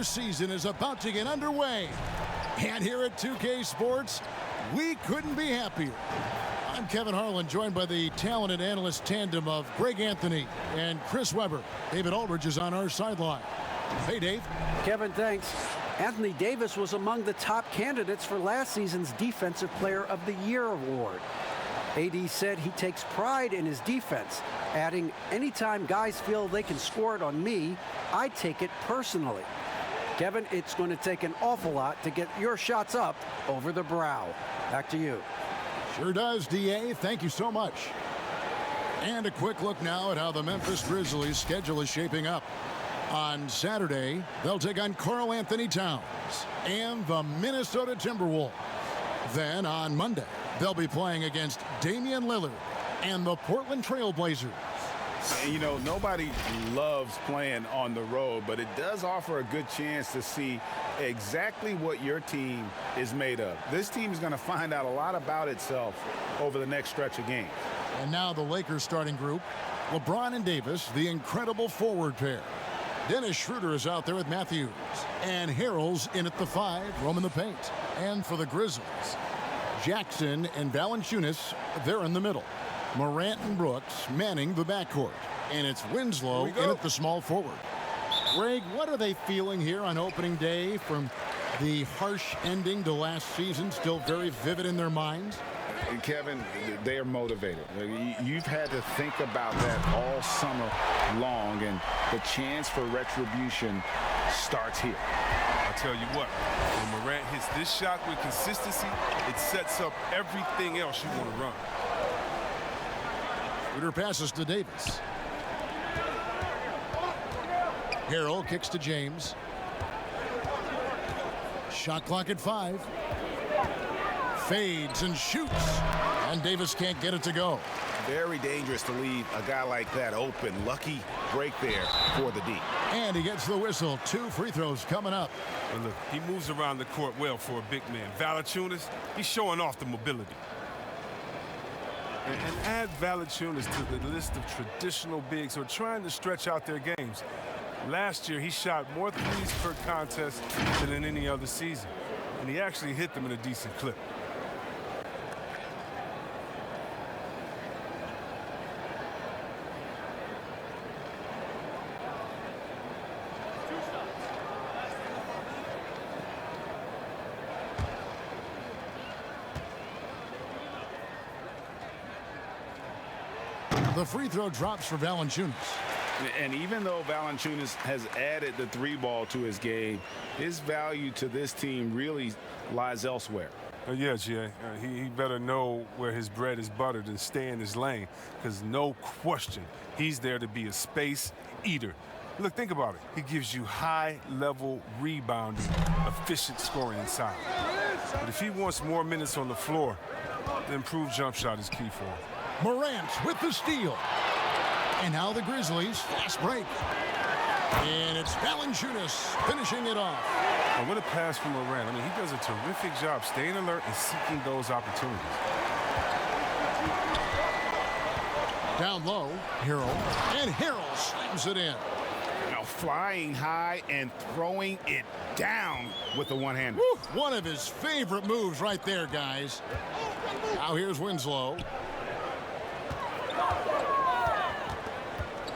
season is about to get underway. And here at 2K Sports, we couldn't be happier. I'm Kevin Harlan, joined by the talented analyst tandem of Greg Anthony and Chris Webber. David Aldridge is on our sideline. Hey, Dave. Kevin, thanks. Anthony Davis was among the top candidates for last season's Defensive Player of the Year award. AD said he takes pride in his defense, adding, "Anytime guys feel they can score it on me, I take it personally." Kevin, it's going to take an awful lot to get your shots up over the brow. Back to you. Sure does, DA. Thank you so much. And a quick look now at how the Memphis Grizzlies' schedule is shaping up. On Saturday, they'll take on Karl Anthony Towns and the Minnesota Timberwolves. Then on Monday, they'll be playing against Damian Lillard and the Portland Trail Blazers. And, you know, nobody loves playing on the road, but it does offer a good chance to see exactly what your team is made of. This team is going to find out a lot about itself over the next stretch of games. And now the Lakers starting group, LeBron and Davis, the incredible forward pair. Dennis Schroeder is out there with Matthews. And Harrell's in at the 5, roaming the paint. And for the Grizzlies, Jackson and Valanciunas, they're in the middle. Morant and Brooks manning the backcourt. And it's Winslow in at the small forward. Greg, what are they feeling here on opening day from the harsh ending to last season still very vivid in their minds? Kevin, they are motivated. You've had to think about that all summer long, and the chance for retribution starts here. I'll tell you what, when Morant hits this shot with consistency, it sets up everything else you want to run. Schroeder passes to Davis. Harrell kicks to James. Shot clock at 5. Fades and shoots. And Davis can't get it to go. Very dangerous to leave a guy like that open. Lucky break there for the D. And he gets the whistle. 2 free throws coming up. But look, he moves around the court well for a big man. Valanciunas, he's showing off the mobility. And add Valanciunas to the list of traditional bigs who are trying to stretch out their games. Last year, he shot more threes per contest than in any other season. And he actually hit them in a decent clip. The free throw drops for Valanciunas. And even though Valanciunas has added the 3-ball to his game, his value to this team really lies elsewhere. Yeah, Jay. He better know where his bread is buttered and stay in his lane, because no question, he's there to be a space eater. Look, think about it. He gives you high-level rebounding, efficient scoring inside. But if he wants more minutes on the floor, the improved jump shot is key for him. Morant with the steal. And now the Grizzlies, fast break. And it's Valanciunas finishing it off. And what a pass from Morant. I mean, he does a terrific job staying alert and seeking those opportunities. Down low, Harrell. And Harrell slams it in. Now flying high and throwing it down with the one-hander. One of his favorite moves right there, guys. Now here's Winslow.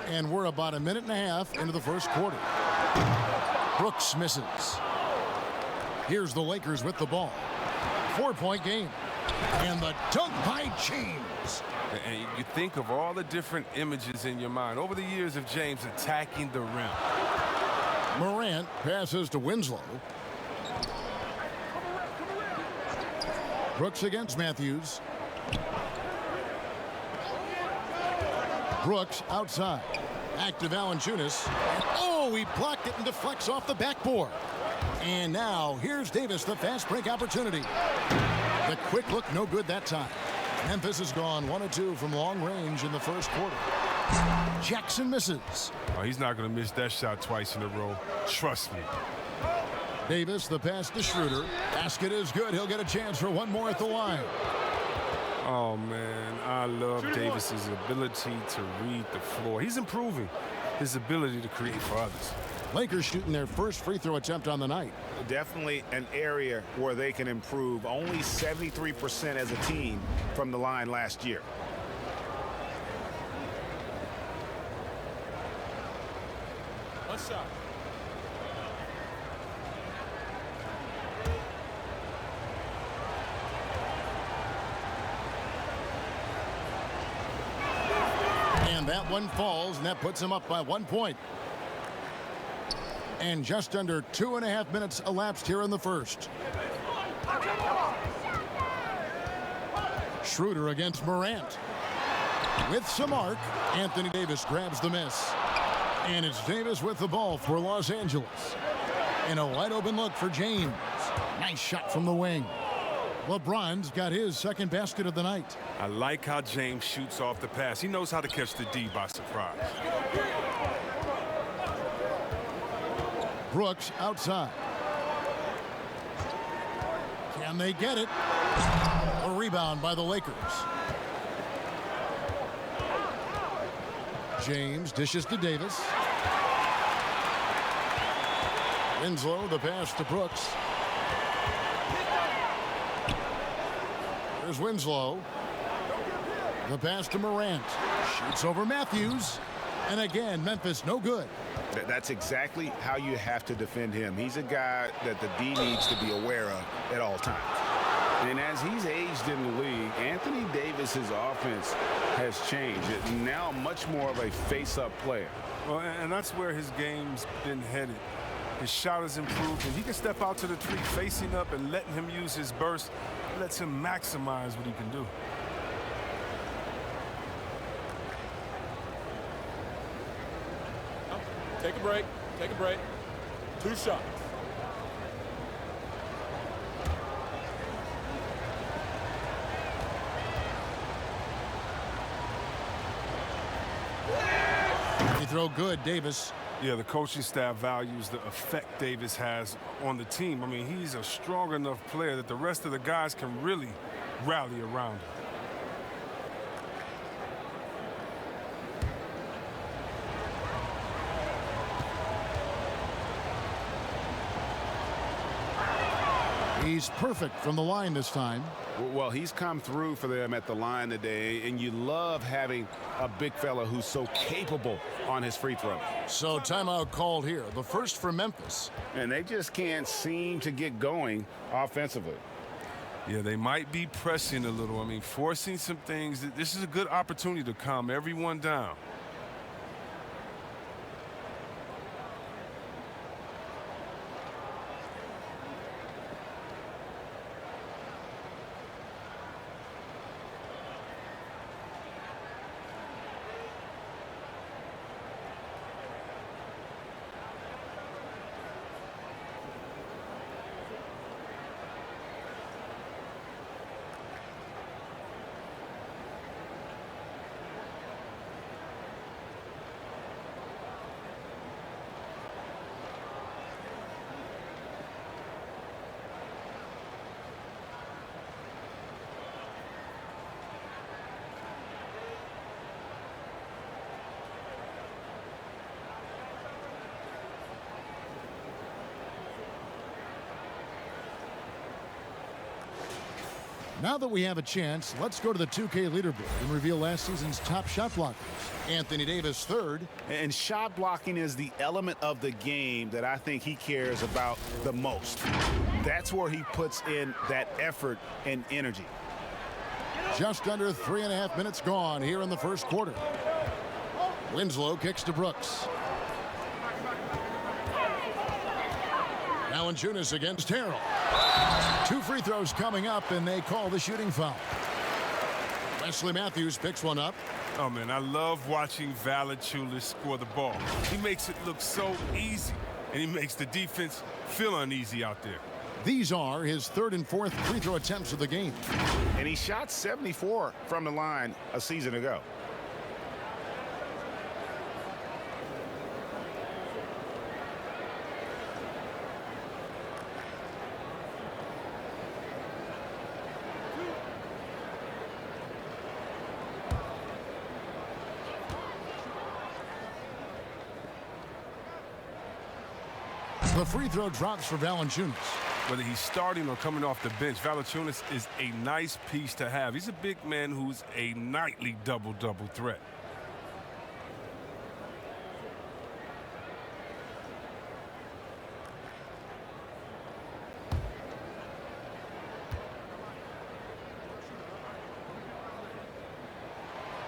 And we're about a minute and a half into the first quarter. Brooks misses. Here's the Lakers with the ball. 4-point game. And the dunk by James. And you think of all the different images in your mind over the years of James attacking the rim. Morant passes to Winslow. Brooks against Matthews. Brooks outside. Back to Valanciunas. And oh, he blocked it and deflects off the backboard. And now here's Davis, the fast break opportunity. The quick look, no good that time. Memphis has gone 1 of 2 from long range in the first quarter. Jackson misses. Oh, he's not going to miss that shot twice in a row. Trust me. Davis, the pass to Schroeder. Basket is good. He'll get a chance for one more at the line. Oh, man, I love Davis's ability to read the floor. He's improving his ability to create for others. Lakers shooting their first free throw attempt on the night. Definitely an area where they can improve. Only 73% as a team from the line last year. One shot. And that one falls, and that puts him up by 1 point. And just under 2.5 minutes elapsed here in the first. Schroeder against Morant. With some arc, Anthony Davis grabs the miss. And it's Davis with the ball for Los Angeles. And a wide open look for James. Nice shot from the wing. LeBron's got his second basket of the night. I like how James shoots off the pass. He knows how to catch the D by surprise. Brooks outside. Can they get it? A rebound by the Lakers. James dishes to Davis. Winslow, the pass to Brooks. There's Winslow. The pass to Morant. Shoots over Matthews. And again, Memphis no good. That's exactly how you have to defend him. He's a guy that the D needs to be aware of at all times. And as he's aged in the league, Anthony Davis's offense has changed. It's now much more of a face-up player. Well, and that's where his game's been headed. His shot has improved, and he can step out to the tree facing up and letting him use his burst. Lets him maximize what he can do. Take a break. Take a break. 2 shots. He throw good, Davis. Yeah, the coaching staff values the effect Davis has on the team. I mean, he's a strong enough player that the rest of the guys can really rally around him. He's perfect from the line this time. Well, he's come through for them at the line today, and you love having a big fella who's so capable on his free throw. So timeout called here, the first for Memphis. And they just can't seem to get going offensively. Yeah, they might be pressing a little. I mean, forcing some things. This is a good opportunity to calm everyone down. Now that we have a chance, let's go to the 2K leaderboard and reveal last season's top shot blockers. Anthony Davis third. And shot blocking is the element of the game that I think he cares about the most. That's where he puts in that effort and energy. Just under 3.5 minutes gone here in the first quarter. Winslow kicks to Brooks. Valanciunas against Harrell. 2 free throws coming up, and they call the shooting foul. Wesley Matthews picks one up. Oh, man, I love watching Valanciunas score the ball. He makes it look so easy, and he makes the defense feel uneasy out there. These are his 3rd and 4th free throw attempts of the game. And he shot 74 from the line a season ago. The free throw drops for Valanciunas. Whether he's starting or coming off the bench, Valanciunas is a nice piece to have. He's a big man who's a nightly double-double threat.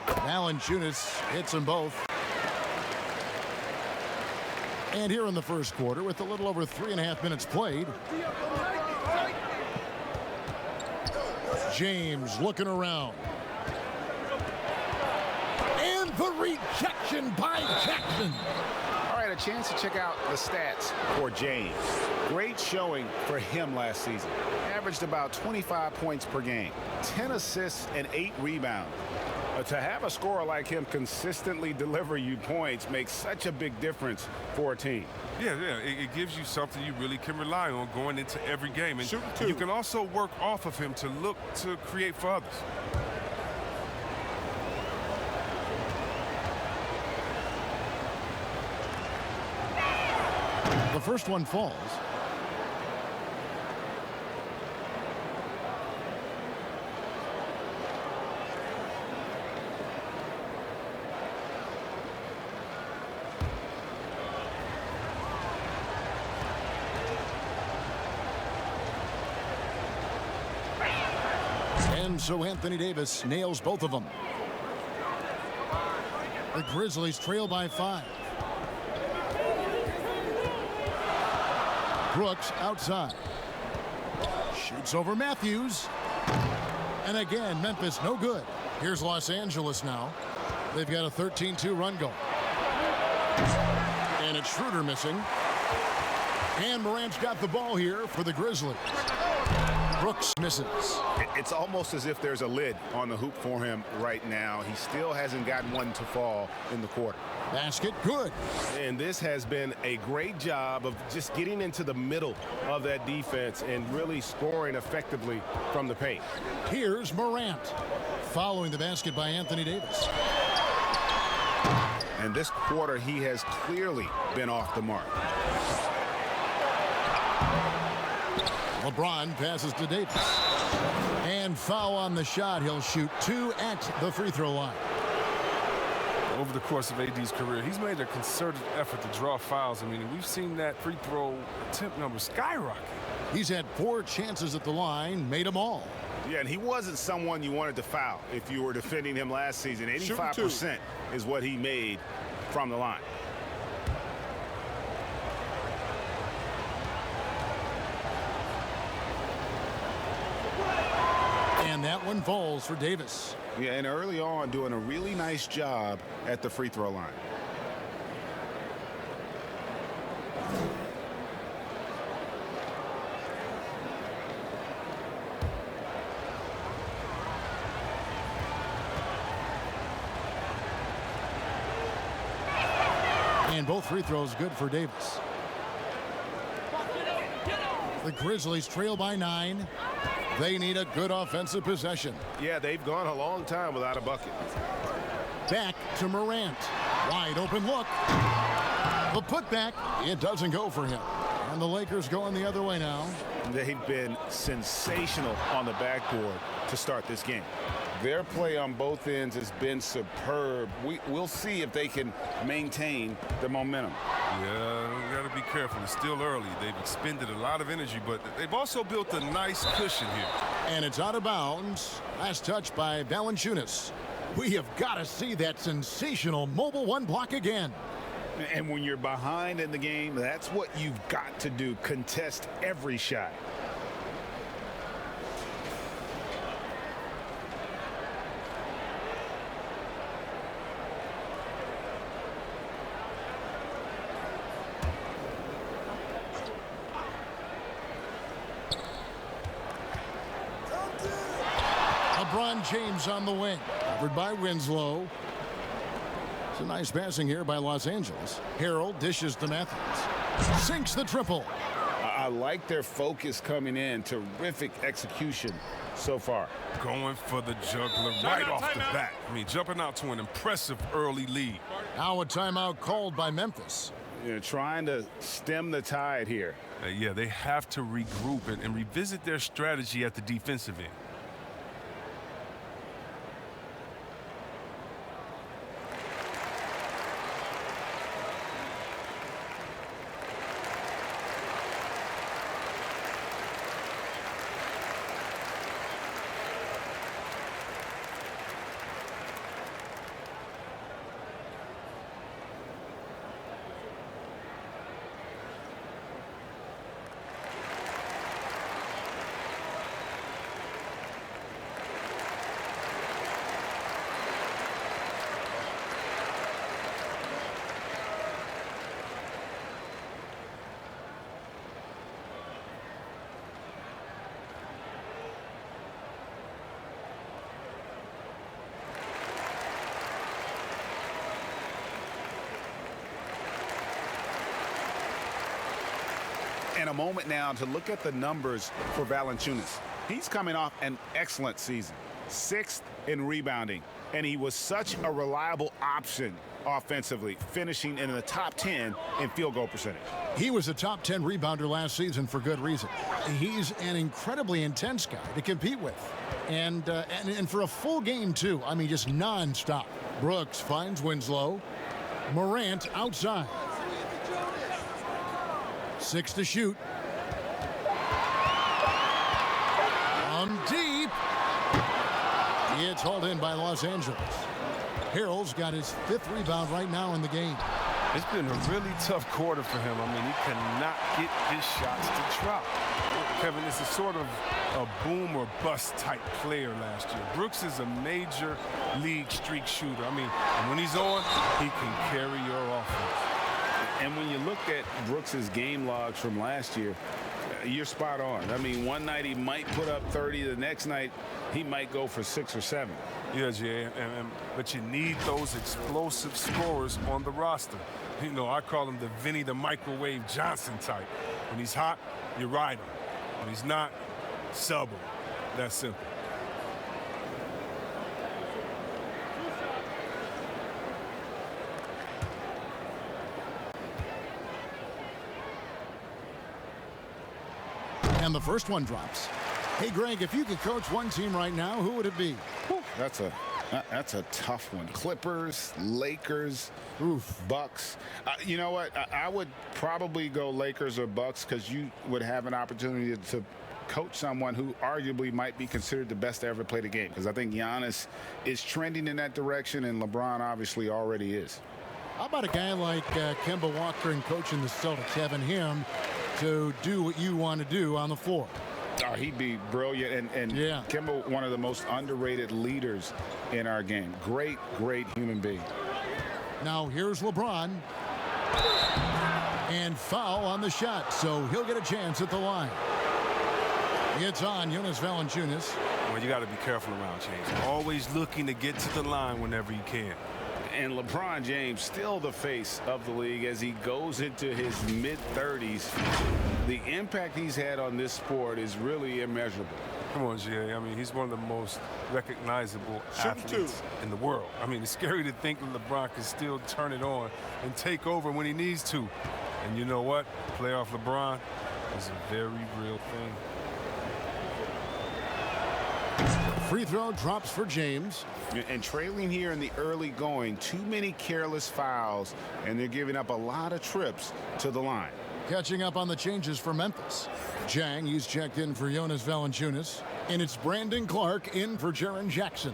Valanciunas hits them both. And here in the first quarter, with a little over 3.5 minutes played, James looking around. And the rejection by Jackson. All right, a chance to check out the stats for James. Great showing for him last season. Averaged about 25 points per game, 10 assists and 8 rebounds. To have a scorer like him consistently deliver you points makes such a big difference for a team. Yeah, it gives you something you really can rely on going into every game. And you can also work off of him to look to create for others. The first one falls. And so Anthony Davis nails both of them. The Grizzlies trail by 5. Brooks outside. Shoots over Matthews. And again, Memphis no good. Here's Los Angeles now. They've got a 13-2 run going. And it's Schroeder missing. And Morant's got the ball here for the Grizzlies. Brooks misses. It's almost as if there's a lid on the hoop for him right now. He still hasn't gotten one to fall in the quarter. Basket good. And this has been a great job of just getting into the middle of that defense and really scoring effectively from the paint. Here's Morant. Following the basket by Anthony Davis. And this quarter, he has clearly been off the mark. LeBron passes to Davis. And foul on the shot. He'll shoot 2 at the free throw line. Over the course of AD's career, he's made a concerted effort to draw fouls. I mean, we've seen that free throw attempt number skyrocket. He's had 4 chances at the line, made them all. Yeah, and he wasn't someone you wanted to foul if you were defending him last season. 85% is what he made from the line. And that one falls for Davis. Yeah, and early on doing a really nice job at the free throw line. And both free throws good for Davis. The Grizzlies trail by 9. They need a good offensive possession. Yeah, they've gone a long time without a bucket. Back to Morant. Wide open look. The putback, it doesn't go for him. And the Lakers going the other way now. They've been sensational on the backboard to start this game. Their play on both ends has been superb. We'll see if they can maintain the momentum. Yeah, we got to be careful. It's still early. They've expended a lot of energy, but they've also built a nice cushion here. And it's out of bounds. Last touch by Valanciunas. We have got to see that sensational mobile one block again. And when you're behind in the game, that's what you've got to do. Contest every shot. LeBron James on the wing. Covered by Winslow. It's a nice passing here by Los Angeles. Harrell dishes to Matthews. Sinks the triple. I like their focus coming in. Terrific execution so far. Going for the juggler right off the bat. I mean, jumping out to an impressive early lead. Now a timeout called by Memphis. You know, trying to stem the tide here. Yeah, they have to regroup and revisit their strategy at the defensive end. And a moment now to look at the numbers for Valanciunas. He's coming off an excellent season, 6th in rebounding, and he was such a reliable option offensively, finishing in the top 10 in field goal percentage. He was a top 10 rebounder last season for good reason. He's an incredibly intense guy to compete with. And for a full game, too. I mean, just nonstop. Brooks finds Winslow. Morant outside. 6 to shoot. From deep. It's hauled in by Los Angeles. Harrell's got his 5th rebound right now in the game. It's been a really tough quarter for him. I mean, he cannot get his shots to drop. Kevin, this is sort of a boom or bust type player last year. Brooks is a major league streak shooter. I mean, when he's on, he can carry your offense. And when you look at Brooks's game logs from last year, you're spot on. I mean, one night he might put up 30. The next night he might go for 6 or 7. Yeah, Jay, but you need those explosive scorers on the roster. You know, I call him the Vinny the Microwave Johnson type. When he's hot, you ride him. When he's not, sub him. That's simple. And the first one drops. Hey, Greg, if you could coach one team right now, who would it be? That's a tough one. Clippers, Lakers, Bucks. You know what? I would probably go Lakers or Bucks because you would have an opportunity to coach someone who arguably might be considered the best to ever play the game, because I think Giannis is trending in that direction, and LeBron obviously already is. How about a guy like Kemba Walker and coaching the Celtics, having him to do what you want to do on the floor? Oh, he'd be brilliant, and yeah. Kemba, one of the most underrated leaders in our game. Great human being. Now here's LeBron. And foul on the shot, so he'll get a chance at the line. It's on Jonas Valanciunas. Well, you got to be careful around James. Always looking to get to the line whenever you can. And LeBron James still the face of the league as he goes into his mid-30s. The impact he's had on this sport is really immeasurable. Come on, Jay. I mean, he's one of the most recognizable athletes in the world. I mean, it's scary to think that LeBron can still turn it on and take over when he needs to. And you know what? Playoff LeBron is a very real thing. Free throw drops for James. And trailing here in the early going, too many careless fouls, and they're giving up a lot of trips to the line. Catching up on the changes for Memphis. Jang, he's checked in for Jonas Valanciunas. And it's Brandon Clark in for Jaren Jackson.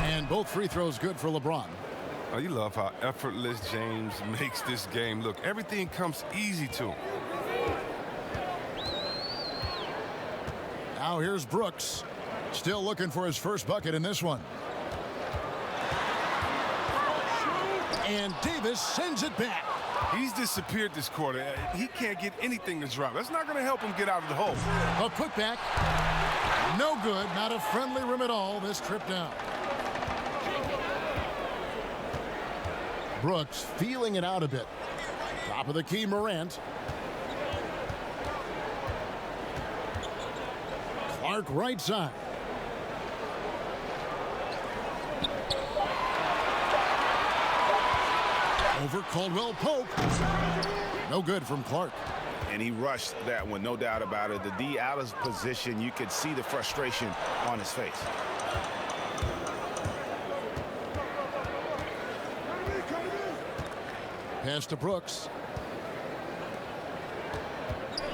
And both free throws good for LeBron. Oh, you love how effortless James makes this game look. Everything comes easy to him. Now here's Brooks. Still looking for his first bucket in this one. And Davis sends it back. He's disappeared this quarter. He can't get anything to drop. That's not going to help him get out of the hole. A putback. No good. Not a friendly rim at all this trip down. Brooks feeling it out a bit. Top of the key, Morant. Clark right side. Over Caldwell Pope. No good from Clark. And he rushed that one, no doubt about it. The D out of position, you could see the frustration on his face. Pass to Brooks.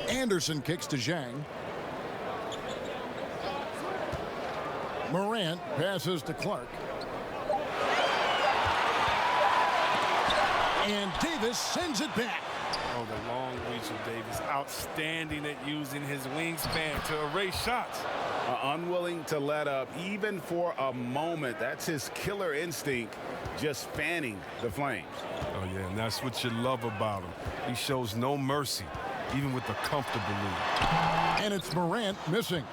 Anderson kicks to Zhang. Morant passes to Clark. And Davis sends it back. Oh, the long reach of Davis. Outstanding at using his wingspan to erase shots. Unwilling to let up even for a moment. That's his killer instinct, just fanning the flames. Oh, yeah, and that's what you love about him. He shows no mercy, even with a comfortable lead. And it's Morant missing.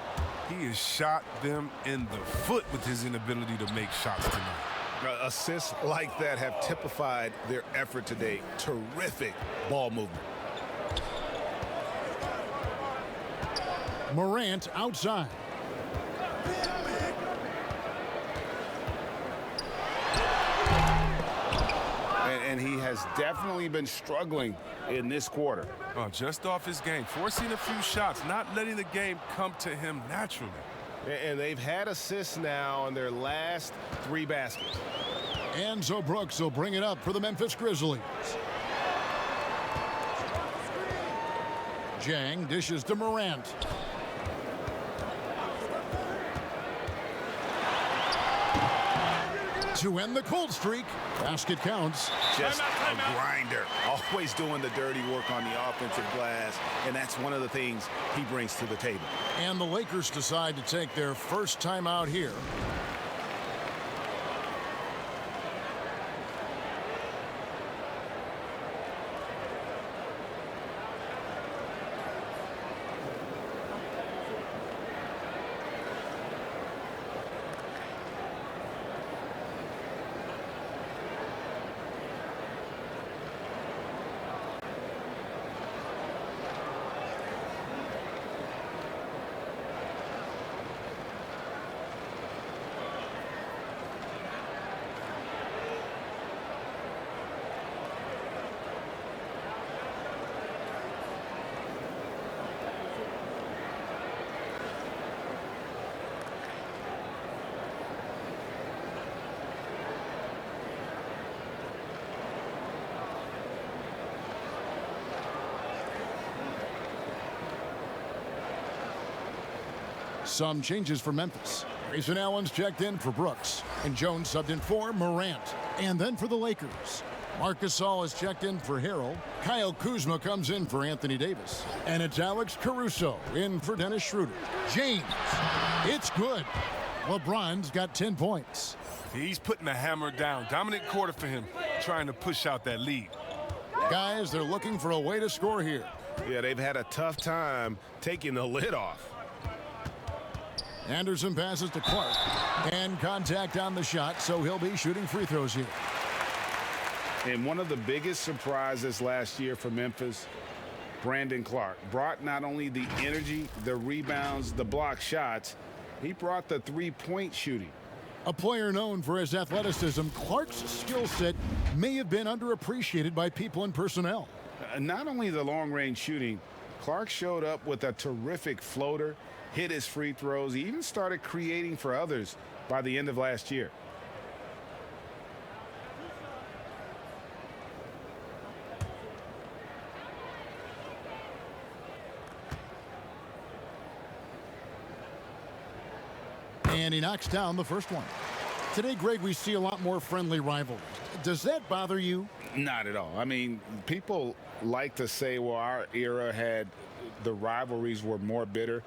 He has shot them in the foot with his inability to make shots tonight. Assists like that have typified their effort today. Terrific ball movement. Morant outside. And he has definitely been struggling in this quarter. Just off his game, forcing a few shots, not letting the game come to him naturally. And they've had assists now on their last 3 baskets. And so Brooks will bring it up for the Memphis Grizzlies. Zhang dishes to Morant. To end the cold streak. Basket counts. Just a grinder. Always doing the dirty work on the offensive glass. And that's one of the things he brings to the table. And the Lakers decide to take their first time out here. Some changes for Memphis. Grayson Allen's checked in for Brooks. And Jones subbed in for Morant. And then for the Lakers, Marc Gasol is checked in for Harrell. Kyle Kuzma comes in for Anthony Davis. And it's Alex Caruso in for Dennis Schroeder. James, it's good. LeBron's got 10 points. He's putting the hammer down. Dominant quarter for him, trying to push out that lead. Guys, they're looking for a way to score here. Yeah, they've had a tough time taking the lid off. Anderson passes to Clark. And contact on the shot, so he'll be shooting free throws here. And one of the biggest surprises last year for Memphis, Brandon Clark, brought not only the energy, the rebounds, the block shots, he brought the three-point shooting. A player known for his athleticism, Clark's skill set may have been underappreciated by people and personnel. Not only the long-range shooting, Clark showed up with a terrific floater, hit his free throws. He even started creating for others by the end of last year. And he knocks down the first one. Today, Greg, we see a lot more friendly rivalry. Does that bother you? Not at all. I mean, people like to say, well, our era had the rivalries were more bitter.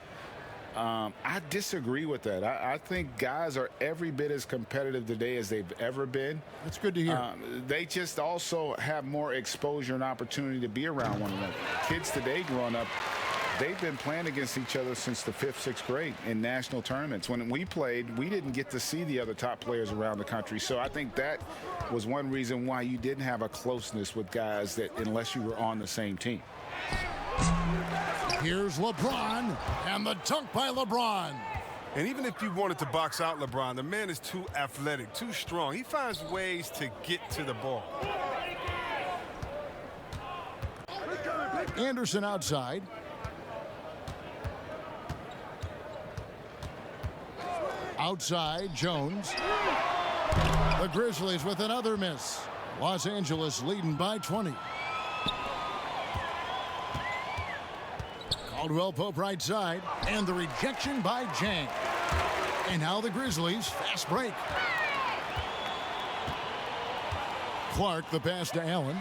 I disagree with that. I think guys are every bit as competitive today as they've ever been. That's good to hear. They just also have more exposure and opportunity to be around one another. Kids today growing up, they've been playing against each other since the 5th, 6th grade in national tournaments. When we played, we didn't get to see the other top players around the country. So I think that was one reason why you didn't have a closeness with guys that unless you were on the same team. Here's LeBron, and the dunk by LeBron. And even if you wanted to box out LeBron, the man is too athletic, too strong. He finds ways to get to the ball. Anderson outside. Outside, Jones. The Grizzlies with another miss. Los Angeles leading by 20. Caldwell Pope right side, and the rejection by Jang. And now the Grizzlies fast break. Clark the pass to Allen.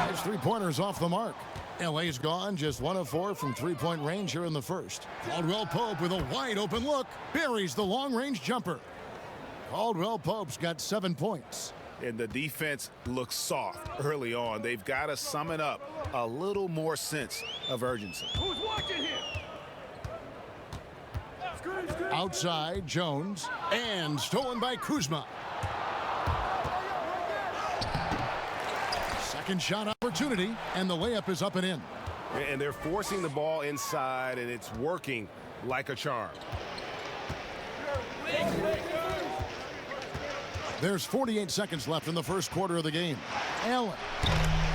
His three-pointers off the mark. LA's gone just 1 of 4 from three-point range here in the first. Caldwell Pope with a wide open look buries the long-range jumper. Caldwell Pope's got 7 points. And the defense looks soft early on. They've got to sum it up a little more sense of urgency. Who's watching here? Outside, Jones, and stolen by Kuzma. Second shot opportunity, and the layup is up and in. And they're forcing the ball inside, and it's working like a charm. There's 48 seconds left in the first quarter of the game. Allen.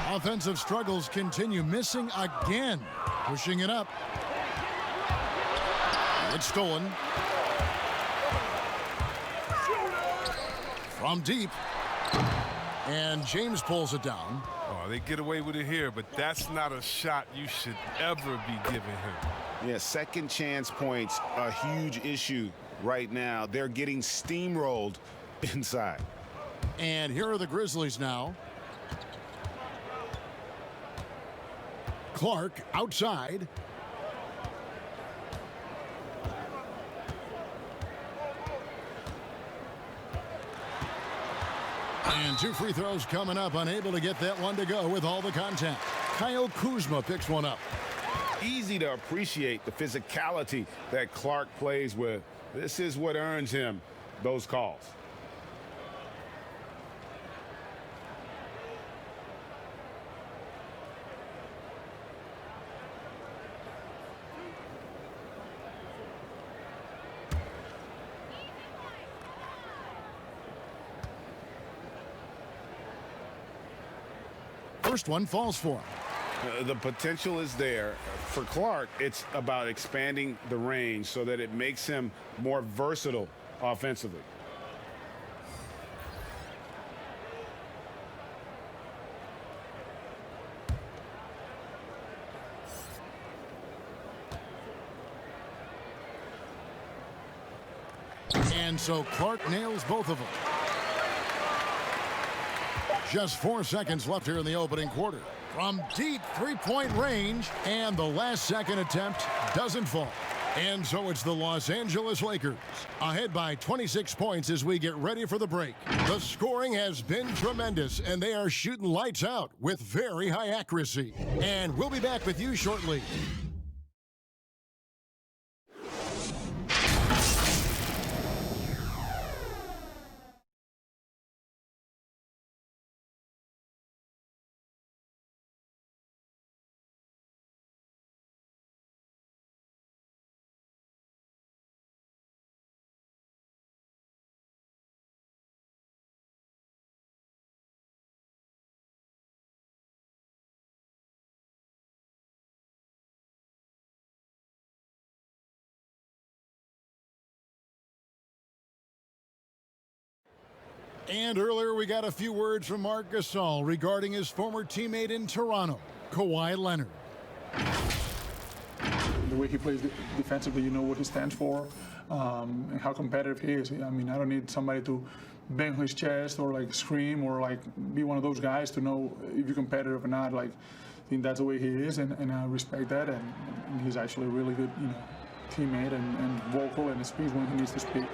Offensive struggles continue, missing again. Pushing it up. It's stolen. From deep. And James pulls it down. Oh, they get away with it here, but that's not a shot you should ever be giving him. Yeah, second chance points, a huge issue right now. They're getting steamrolled inside. And here are the Grizzlies now. Clark outside. And 2 free throws coming up, unable to get that one to go with all the contact. Kyle Kuzma picks one up. Easy to appreciate the physicality that Clark plays with. This is what earns him those calls. First one falls for him. The potential is there. For Clark, it's about expanding the range so that it makes him more versatile offensively. And so Clark nails both of them. Just 4 seconds left here in the opening quarter. From deep three-point range, and the last second attempt doesn't fall. And so it's the Los Angeles Lakers ahead by 26 points as we get ready for the break. The scoring has been tremendous, and they are shooting lights out with very high accuracy. And we'll be back with you shortly. And earlier we got a few words from Marc Gasol regarding his former teammate in Toronto, Kawhi Leonard. The way he plays defensively, you know what he stands for, and how competitive he is. I mean, I don't need somebody to bang his chest or like scream or like be one of those guys to know if you're competitive or not. Like, I think that's the way he is, and I respect that. And he's actually a really good, teammate and vocal and speaks when he needs to speak.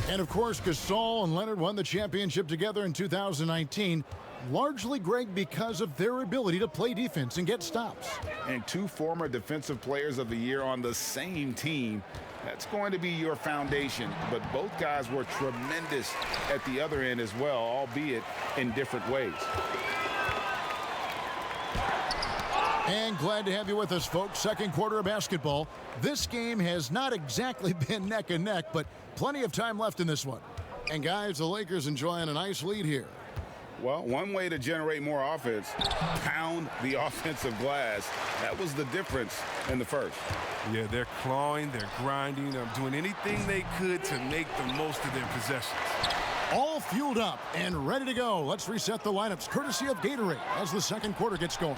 And of course, Gasol and Leonard won the championship together in 2019, largely, Greg, because of their ability to play defense and get stops. And 2 former Defensive Players of the Year on the same team. That's going to be your foundation. But both guys were tremendous at the other end as well, albeit in different ways. And glad to have you with us, folks. Second quarter of basketball. This game has not exactly been neck and neck, but plenty of time left in this one. And guys, the Lakers enjoying a nice lead here. Well, one way to generate more offense, pound the offensive glass. That was the difference in the first. Yeah, they're clawing, they're grinding, doing anything they could to make the most of their possessions. All fueled up and ready to go. Let's reset the lineups courtesy of Gatorade as the second quarter gets going.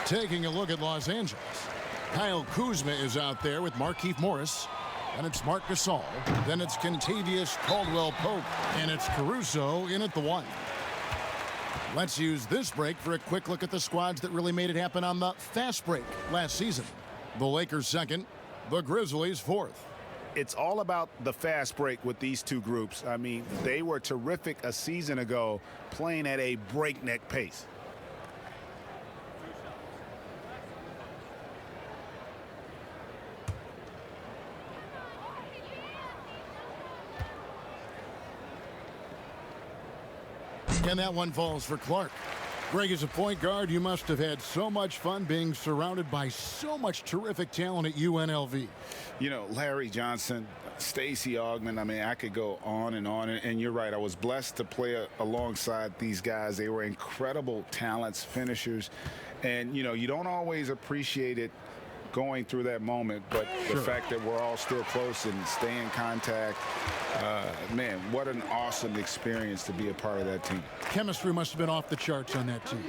Taking a look at Los Angeles. Kyle Kuzma is out there with Markieff Morris. And it's Marc Gasol. Then it's Kentavious Caldwell-Pope. And it's Caruso in at the 1. Let's use this break for a quick look at the squads that really made it happen on the fast break last season. The Lakers second, the Grizzlies fourth. It's all about the fast break with these two groups. I mean, they were terrific a season ago, playing at a breakneck pace. And that one falls for Clark. Greg, as a point guard, you must have had so much fun being surrounded by so much terrific talent at UNLV. You know, Larry Johnson, Stacey Augmon, I mean, I could go on. And you're right, I was blessed to play alongside these guys. They were incredible talents, finishers. And, you know, you don't always appreciate it going through that moment, but the fact that we're all still close and stay in contact, man, what an awesome experience to be a part of that team. Chemistry must have been off the charts on that team.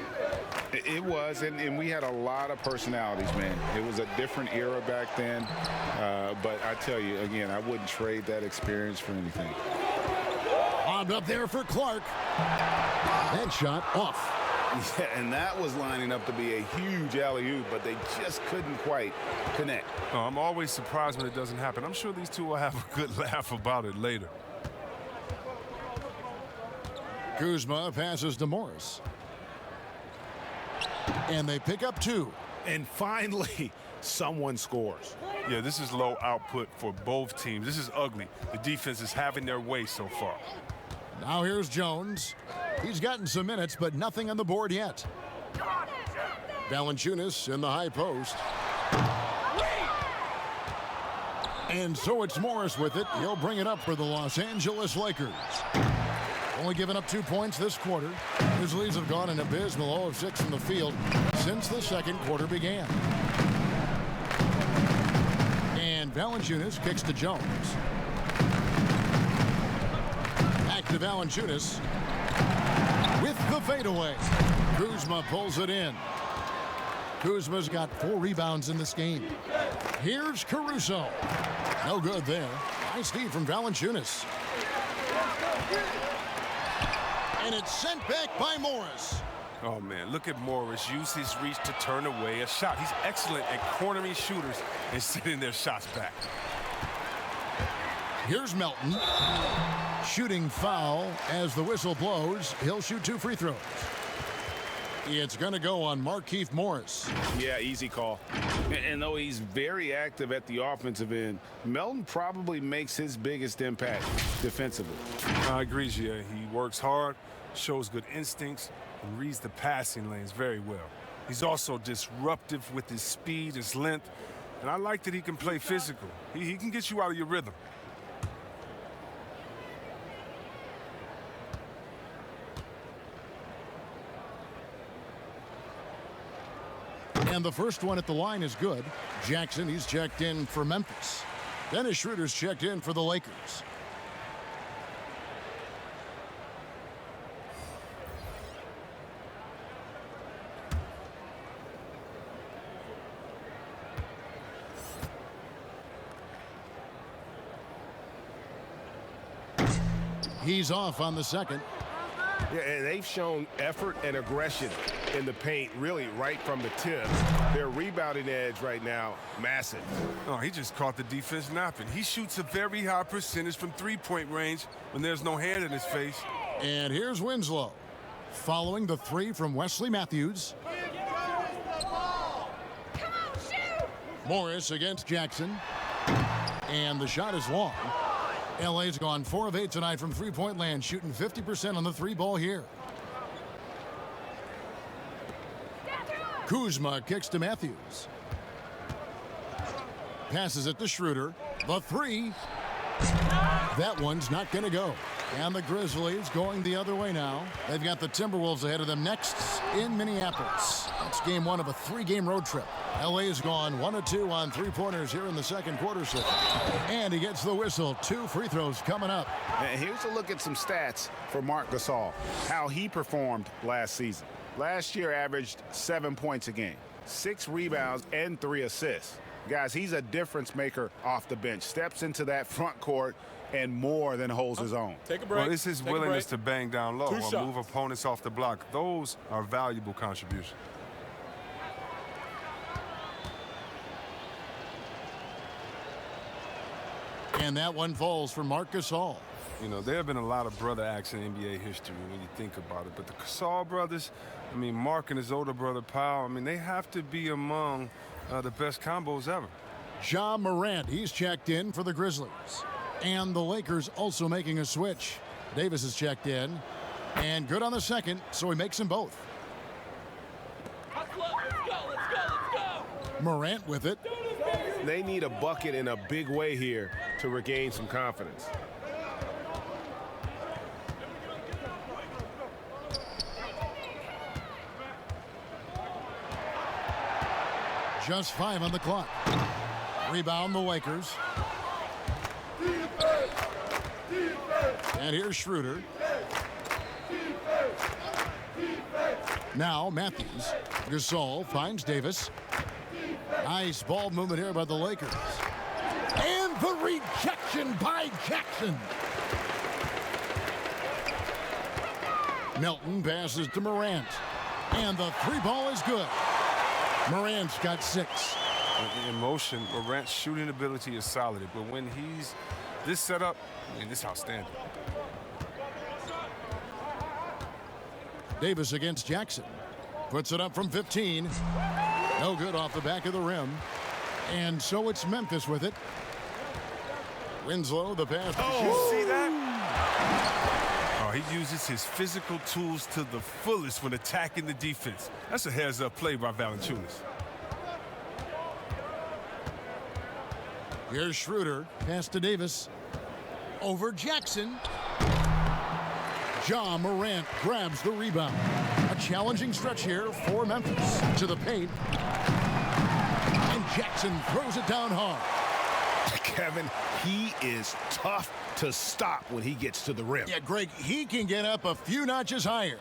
It was, and we had a lot of personalities, man. It was a different era back then, but I tell you, again, I wouldn't trade that experience for anything. Bombed up there for Clark. That shot off. Yeah, and that was lining up to be a huge alley-oop, but they just couldn't quite connect. Oh, I'm always surprised when it doesn't happen. I'm sure these two will have a good laugh about it later. Kuzma passes to Morris. And they pick up 2. And finally, someone scores. Yeah, this is low output for both teams. This is ugly. The defense is having their way so far. Now here's Jones. He's gotten some minutes, but nothing on the board yet. Valanciunas in the high post. And so it's Morris with it. He'll bring it up for the Los Angeles Lakers. Only given up 2 points this quarter. Grizzlies have gone an abysmal 0 of 6 in the field since the second quarter began. And Valanciunas kicks to Jones. Back to Valanciunas with the fadeaway. Kuzma pulls it in. Kuzma's got 4 rebounds in this game. Here's Caruso. No good there. Nice D from Valanciunas. And it's sent back by Morris. Oh, man, look at Morris use his reach to turn away a shot. He's excellent at cornering shooters and sending their shots back. Here's Melton. Shooting foul as the whistle blows. He'll shoot 2 free throws. It's going to go on Markieff Morris. Yeah, easy call. And though he's very active at the offensive end, Melton probably makes his biggest impact defensively. I agree, Gia. He works hard, shows good instincts, and reads the passing lanes very well. He's also disruptive with his speed, his length, and I like that he can play physical. He can get you out of your rhythm. And the first one at the line is good. Jackson, he's checked in for Memphis. Dennis Schroeder's checked in for the Lakers. He's off on the second. Yeah, and they've shown effort and aggression in the paint, really right from the tip. Their rebounding edge right now, massive. Oh, he just caught the defense napping. He shoots a very high percentage from three-point range when there's no hand in his face. And here's Winslow. Following the 3 from Wesley Matthews. Morris against Jackson. And the shot is long. LA's gone 4 of 8 tonight from three-point land, shooting 50% on the 3 ball here. Kuzma kicks to Matthews. Passes it to Schroeder. The 3. That one's not going to go. And the Grizzlies going the other way now. They've got the Timberwolves ahead of them next in Minneapolis. That's game one of a 3-game road trip. LA's gone 1 of 2 on 3-pointers here in the second quarter. And he gets the whistle. 2 free throws coming up. And here's a look at some stats for Marc Gasol, how he performed last season. Last year averaged 7 points a game, 6 rebounds, and 3 assists. Guys, he's a difference maker off the bench. Steps into that front court and more than holds his own. Take a break. Well, it's his willingness to bang down low or shots. move opponents off the block. Those are valuable contributions. And that one falls for Marc Gasol. You know, there have been a lot of brother acts in NBA history when you think about it. But the Gasol brothers, I mean, Mark and his older brother, Powell, I mean, they have to be among the best combos ever. Ja Morant, he's checked in for the Grizzlies. And the Lakers also making a switch. Davis is checked in. And good on the second, so he makes them both. Let's go. Morant with it. They need a bucket in a big way here to regain some confidence. Just 5 on the clock. Rebound the Lakers. And here's Schroeder. Now Matthews. Gasol finds Davis. Nice ball movement here by the Lakers. And the rejection by Jackson. Melton passes to Morant. And the 3-ball is good. Morant's got 6. In motion, Morant's shooting ability is solid, but when he's this setup, I mean, this is outstanding. Davis against Jackson. Puts it up from 15. No good off the back of the rim. And so it's Memphis with it. Winslow, the pass. Oh, see that? Oh, he uses his physical tools to the fullest when attacking the defense. That's a heads-up play by Valanciunas. Here's Schroeder. Pass to Davis. Over Jackson. Ja Morant grabs the rebound. A challenging stretch here for Memphis. To the paint. And Jackson throws it down hard. Kevin, he is tough to stop when he gets to the rim. Yeah, Greg, he can get up a few notches higher.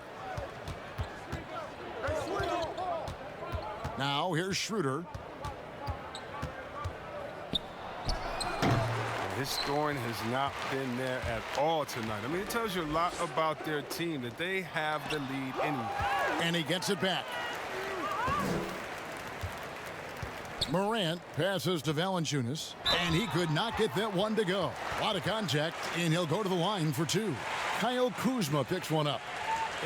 Now here's Schroeder. His scoring has not been there at all tonight. I mean, it tells you a lot about their team that they have the lead anyway. And he gets it back. Morant passes to Valanciunas, and he could not get that one to go. A lot of contact, and he'll go to the line for 2. Kyle Kuzma picks one up,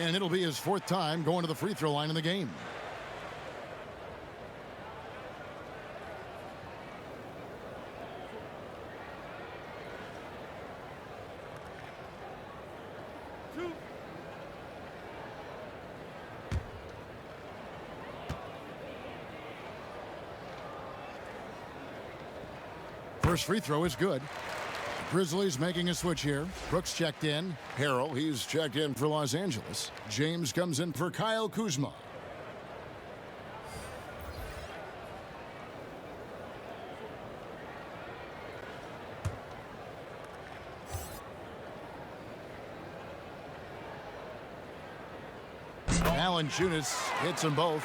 and it'll be his 4th time going to the free throw line in the game. First free throw is good. Grizzlies making a switch here. Brooks checked in. Harrell, he's checked in for Los Angeles. James comes in for Kyle Kuzma. Valanciunas hits them both.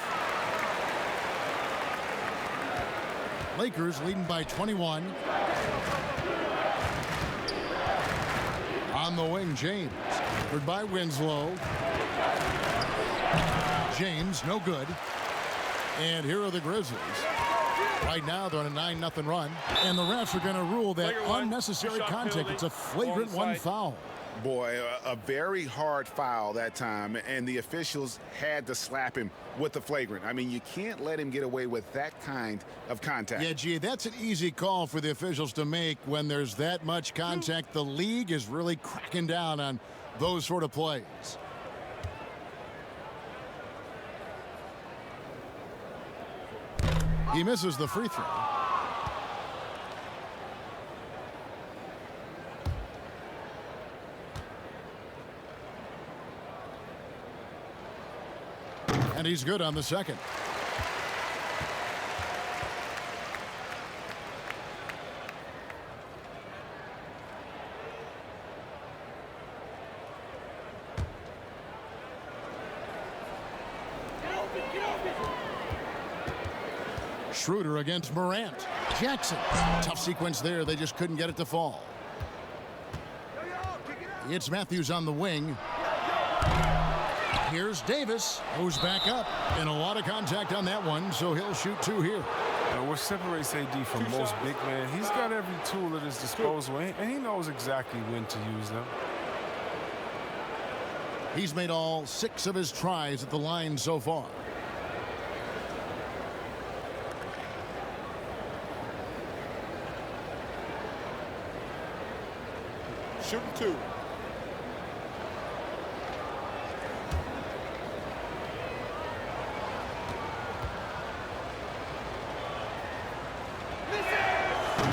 Lakers leading by 21. On the wing, James. Covered by Winslow. James, no good. And here are the Grizzlies. Right now, they're on a 9-0 run. And the refs are going to rule that unnecessary contact. It's a flagrant one foul. Boy, a very hard foul that time, and the officials had to slap him with the flagrant. I mean, you can't let him get away with that kind of contact. Yeah, gee, that's an easy call for the officials to make when there's that much contact. The league is really cracking down on those sort of plays. He misses the free throw. And he's good on the second. Schroeder against Morant. Jackson. Tough sequence there. They just couldn't get it to fall. It's Matthews on the wing. Here's Davis, who's back up. And a lot of contact on that one, so he'll shoot 2 here. What separates AD from most big men, he's got every tool at his disposal, and he knows exactly when to use them. He's made all 6 of his tries at the line so far. Shooting 2.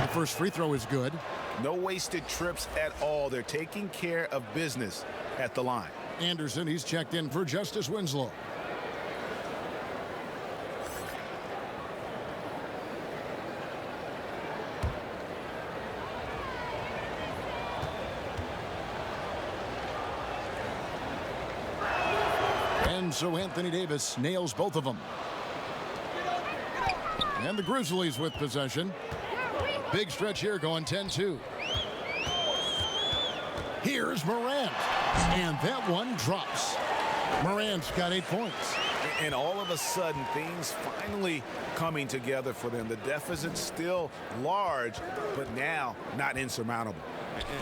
The first free throw is good. No wasted trips at all. They're taking care of business at the line. Anderson, he's checked in for Justice Winslow. And so Anthony Davis nails both of them. And the Grizzlies with possession. Big stretch here going 10-2. Here's Morant. And that one drops. Morant's got 8 points. And all of a sudden, things finally coming together for them. The deficit's still large, but now not insurmountable.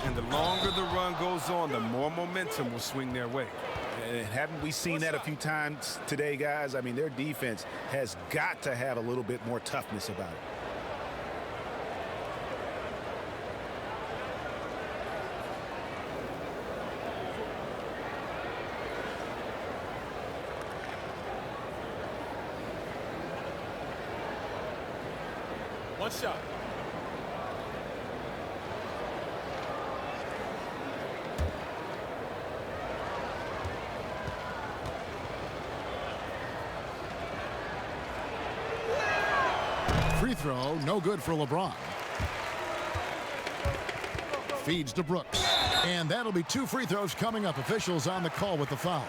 And the longer the run goes on, the more momentum will swing their way. And haven't we seen that a few times today, guys? I mean, their defense has got to have a little bit more toughness about it. One shot. Free throw, no good for LeBron. Feeds to Brooks. And that'll be 2 free throws coming up. Officials on the call with the foul.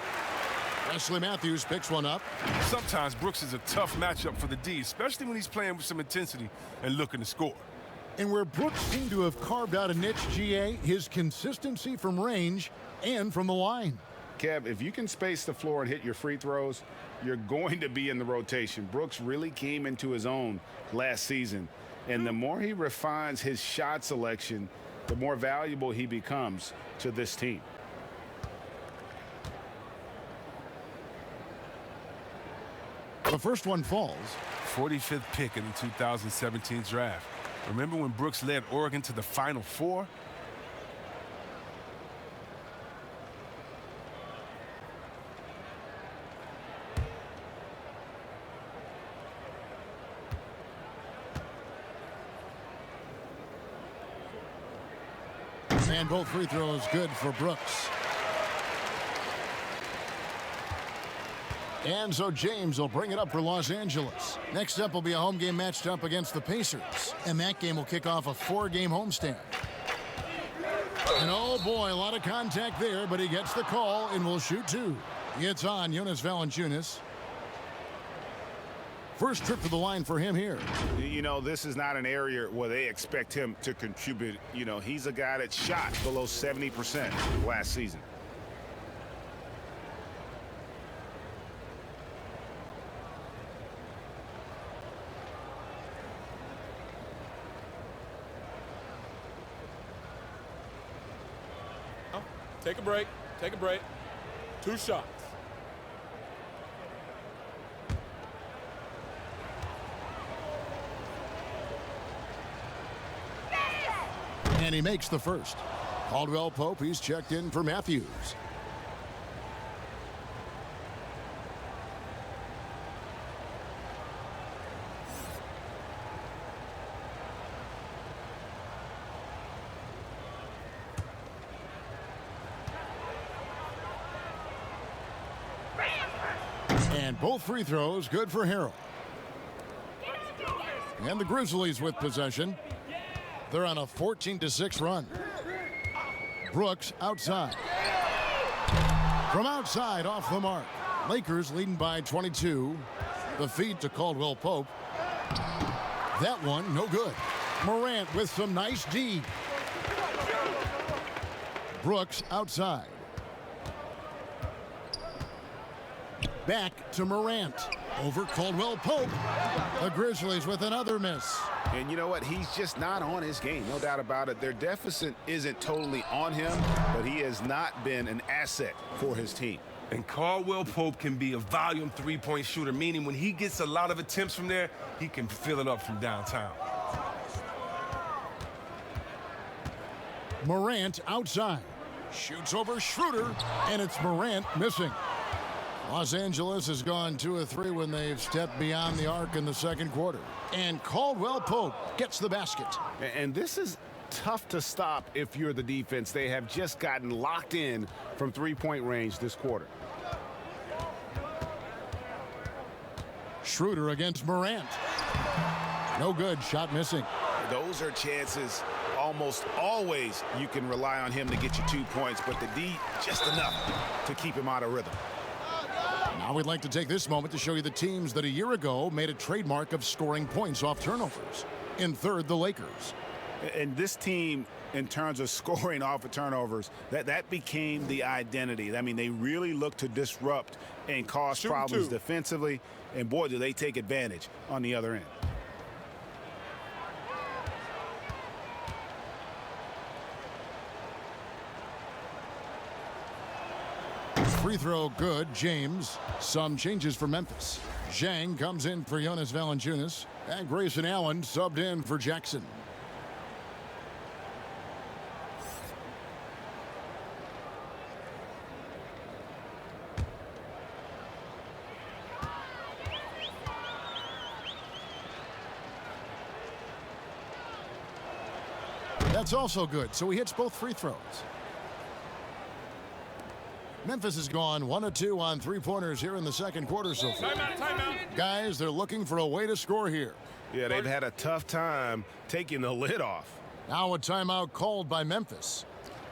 Wesley Matthews picks one up. Sometimes Brooks is a tough matchup for the D, especially when he's playing with some intensity and looking to score. And where Brooks seemed to have carved out a niche, GA, his consistency from range and from the line. Kev, if you can space the floor and hit your free throws, you're going to be in the rotation. Brooks really came into his own last season. And the more he refines his shot selection, the more valuable he becomes to this team. The first one falls. 45th pick in the 2017 draft. Remember when Brooks led Oregon to the Final Four? And both free throws good for Brooks. And so James will bring it up for Los Angeles. Next up will be a home game matched up against the Pacers. And that game will kick off a 4-game homestand. And oh boy, a lot of contact there, but he gets the call and will shoot 2. It's on Jonas Valanciunas. First trip to the line for him here. You know, this is not an area where they expect him to contribute. You know, he's a guy that shot below 70% last season. Take a break. Take a break. 2 shots. And he makes the first. Caldwell Pope, he's checked in for Matthews. And both free throws good for Harrell. And the Grizzlies with possession. They're on a 14-6 run. Brooks outside. From outside, off the mark. Lakers leading by 22. The feed to Caldwell Pope. That one, no good. Morant with some nice D. Brooks outside. Back to Morant. Over Caldwell Pope. The Grizzlies with another miss. And you know what? He's just not on his game. No doubt about it. Their deficit isn't totally on him, but he has not been an asset for his team. And Caldwell Pope can be a volume three-point shooter, meaning when he gets a lot of attempts from there, he can fill it up from downtown. Morant outside. Shoots over Schroeder, and it's Morant missing. Los Angeles has gone 2 of 3 when they've stepped beyond the arc in the second quarter. And Caldwell Pope gets the basket. And this is tough to stop if you're the defense. They have just gotten locked in from three-point range this quarter. Schroeder against Morant. No good. Shot missing. Those are chances almost always you can rely on him to get you 2 points, but the D just enough to keep him out of rhythm. Now we'd like to take this moment to show you the teams that a year ago made a trademark of scoring points off turnovers. In third, the Lakers. And this team, in terms of scoring off of turnovers, that became the identity. I mean, they really look to disrupt and cause problems defensively, and boy, do they take advantage on the other end. Free throw good. James. Some changes for Memphis. Zhang comes in for Jonas Valanciunas. And Grayson Allen subbed in for Jackson. That's also good, so he hits both free throws. Memphis has gone 1 of 2 on three-pointers here in the second quarter so far. Timeout. Guys, they're looking for a way to score here. Yeah, they've had a tough time taking the lid off. Now a timeout called by Memphis.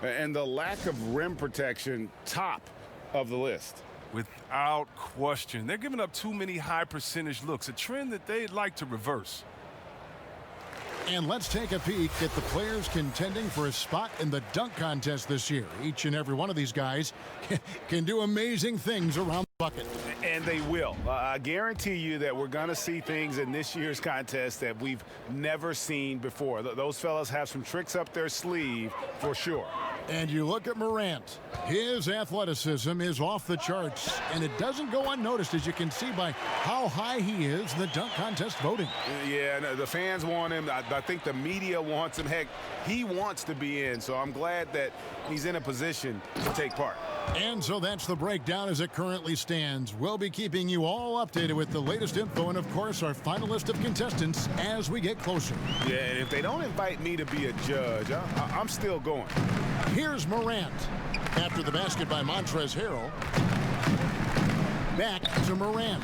And the lack of rim protection, top of the list. Without question. They're giving up too many high-percentage looks, a trend that they'd like to reverse. And let's take a peek at the players contending for a spot in the dunk contest this year. Each and every one of these guys can do amazing things around the bucket. And they will. I guarantee you that we're going to see things in this year's contest that we've never seen before. Those fellas have some tricks up their sleeve for sure. And you look at Morant. His athleticism is off the charts, and it doesn't go unnoticed, as you can see by how high he is in the dunk contest voting. Yeah, no, the fans want him. I think the media wants him. Heck, he wants to be in, so I'm glad that he's in a position to take part. And so that's the breakdown as it currently stands. We'll be keeping you all updated with the latest info and, of course, our final list of contestants as we get closer. Yeah, and if they don't invite me to be a judge, I'm still going. Here's Morant. After the basket by Montrezl Harrell. Back to Morant.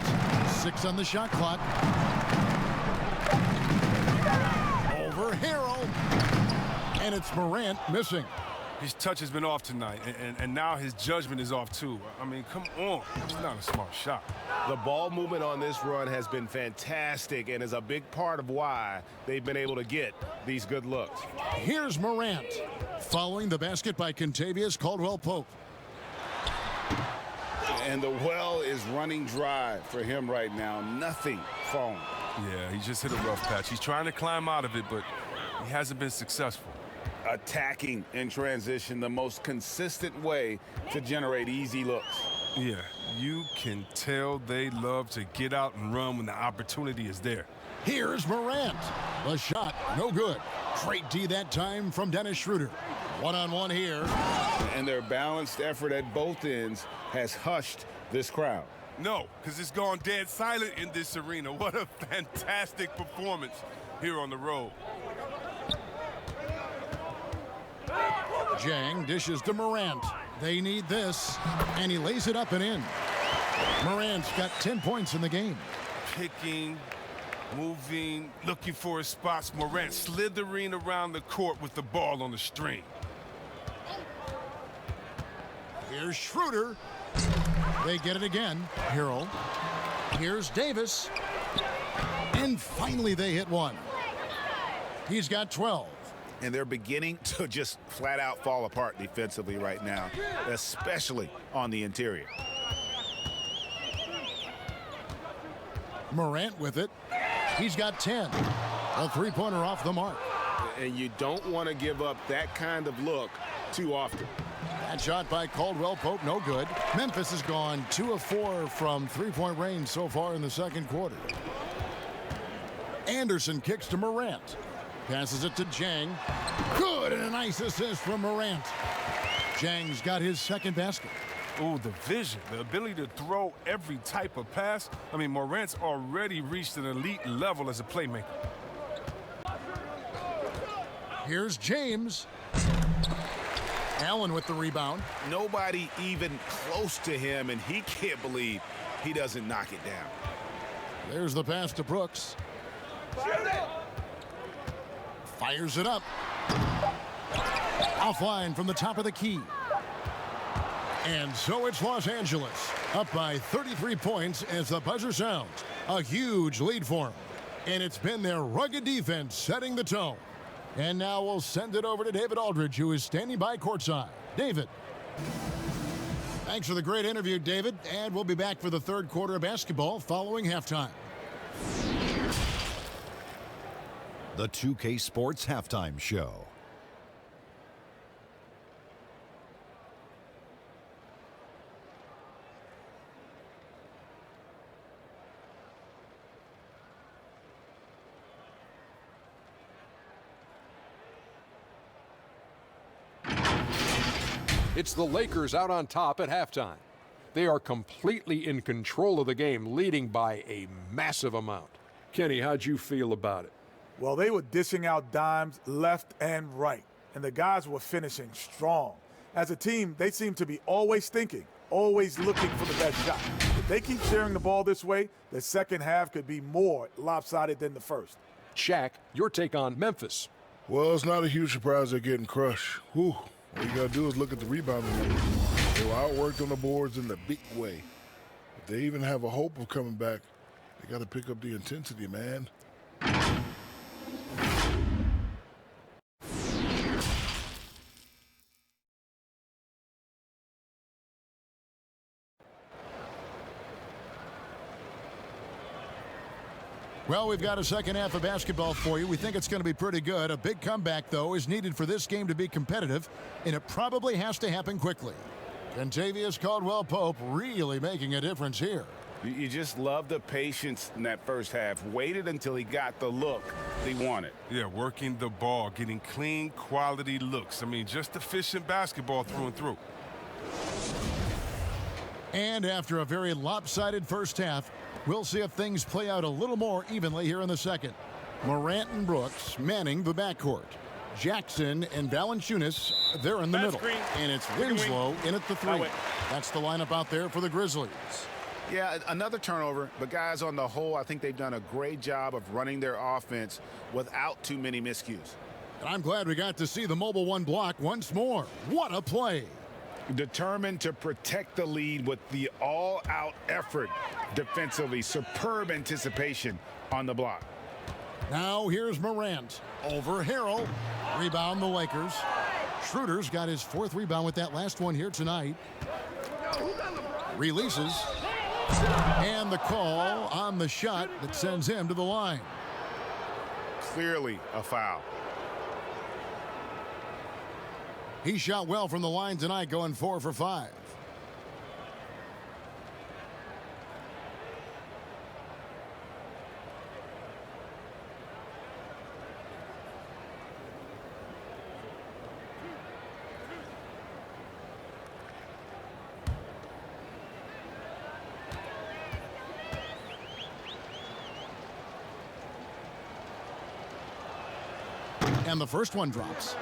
6 on the shot clock. Over Harrell. And it's Morant missing. His touch has been off tonight, and now his judgment is off too. I mean, come on. It's not a smart shot. The ball movement on this run has been fantastic and is a big part of why they've been able to get these good looks. Here's Morant. Following the basket by Kentavious Caldwell-Pope. And the well is running dry for him right now. Nothing falling. Yeah, he just hit a rough patch. He's trying to climb out of it, but he hasn't been successful. Attacking in transition, the most consistent way to generate easy looks. Yeah, you can tell they love to get out and run when the opportunity is there. Here's Morant. The shot, no good. Great D that time from Dennis Schroeder. One-on-one here. And their balanced effort at both ends has hushed this crowd. No, because it's gone dead silent in this arena. What a fantastic performance here on the road. Zhang dishes to Morant. They need this, and he lays it up and in. Morant's got 10 points in the game. Picking, moving, looking for his spots. Morant slithering around the court with the ball on the string. Here's Schroeder. They get it again. Harrell. Here's Davis. And finally they hit one. He's got 12. And they're beginning to just flat out fall apart defensively right now, especially on the interior. Morant with it. He's got 10. A three-pointer off the mark. And you don't want to give up that kind of look too often. That shot by Caldwell Pope, no good. Memphis has gone 2 of 4 from three-point range so far in the second quarter. Anderson kicks to Morant. Passes it to Jang. Good, and a nice assist from Morant. Jang's got his second basket. Oh, the vision, the ability to throw every type of pass. I mean, Morant's already reached an elite level as a playmaker. Here's James. Allen with the rebound. Nobody even close to him, and he can't believe he doesn't knock it down. There's the pass to Brooks. Fires it up. Offline from the top of the key. And so it's Los Angeles, up by 33 points as the buzzer sounds. A huge lead for them. And it's been their rugged defense setting the tone. And now we'll send it over to David Aldridge, who is standing by courtside. David. Thanks for the great interview, David. And we'll be back for the third quarter of basketball following halftime. The 2K Sports Halftime Show. It's the Lakers out on top at halftime. They are completely in control of the game, leading by a massive amount. Kenny, how'd you feel about it? Well, they were dishing out dimes left and right, and the guys were finishing strong. As a team, they seem to be always thinking, always looking for the best shot. If they keep sharing the ball this way, the second half could be more lopsided than the first. Shaq, your take on Memphis. Well, it's not a huge surprise they're getting crushed. Whew. All you got to do is look at the rebounding numbers. They were outworked on the boards in the big way. If they even have a hope of coming back, they got to pick up the intensity, man. Well, we've got a second half of basketball for you. We think it's going to be pretty good. A big comeback, though, is needed for this game to be competitive, and it probably has to happen quickly. Kentavious Caldwell-Pope really making a difference here. You just love the patience in that first half. Waited until he got the look he wanted. Yeah, working the ball, getting clean, quality looks. I mean, just efficient basketball through and through. And after a very lopsided first half, we'll see if things play out a little more evenly here in the second. Morant and Brooks manning the backcourt. Jackson and Valanciunas, they're in the middle. Screen. And it's Winslow in at the three. That's the lineup out there for the Grizzlies. Yeah, another turnover, but guys, on the whole, I think they've done a great job of running their offense without too many miscues. And I'm glad we got to see the mobile one block once more. What a play. Determined to protect the lead with the all-out effort defensively. Superb anticipation on the block. Now here's Morant over Harrell. Rebound the Lakers. Schroeder's got his fourth rebound with that last one here tonight. Releases. And the call on the shot that sends him to the line. Clearly a foul. He shot well from the line tonight, going 4 for 5. And the first one drops.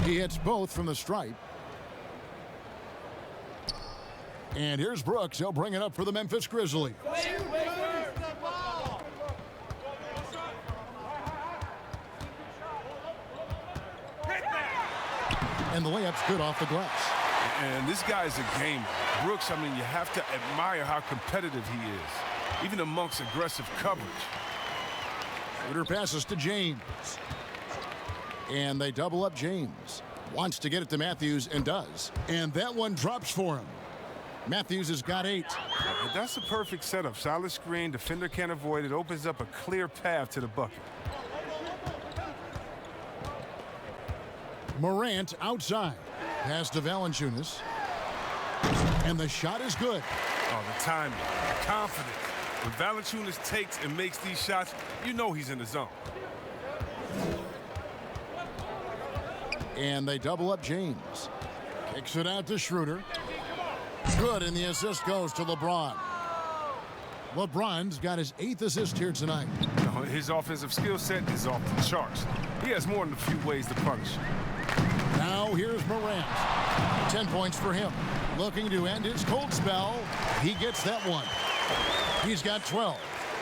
He hits both from the stripe. And here's Brooks. He'll bring it up for the Memphis Grizzlies. And the layup's good off the glass. And this guy is a gamer. Brooks, I mean, you have to admire how competitive he is, even amongst aggressive coverage. Schroeder passes to James. And they double up James. Wants to get it to Matthews and does. And that one drops for him. Matthews has got 8. That's a perfect setup. Solid screen, defender can't avoid it. Opens up a clear path to the bucket. Morant outside. Pass to Valanciunas. And the shot is good. Oh, the timing, the confidence. When Valanciunas takes and makes these shots, you know he's in the zone. And they double up James. Kicks it out to Schroeder. Good, and the assist goes to LeBron. LeBron's got his 8th assist here tonight. His offensive skill set is off the charts. He has more than a few ways to punish. Now here's Morant. 10 points for him. Looking to end his cold spell. He gets that one. He's got 12.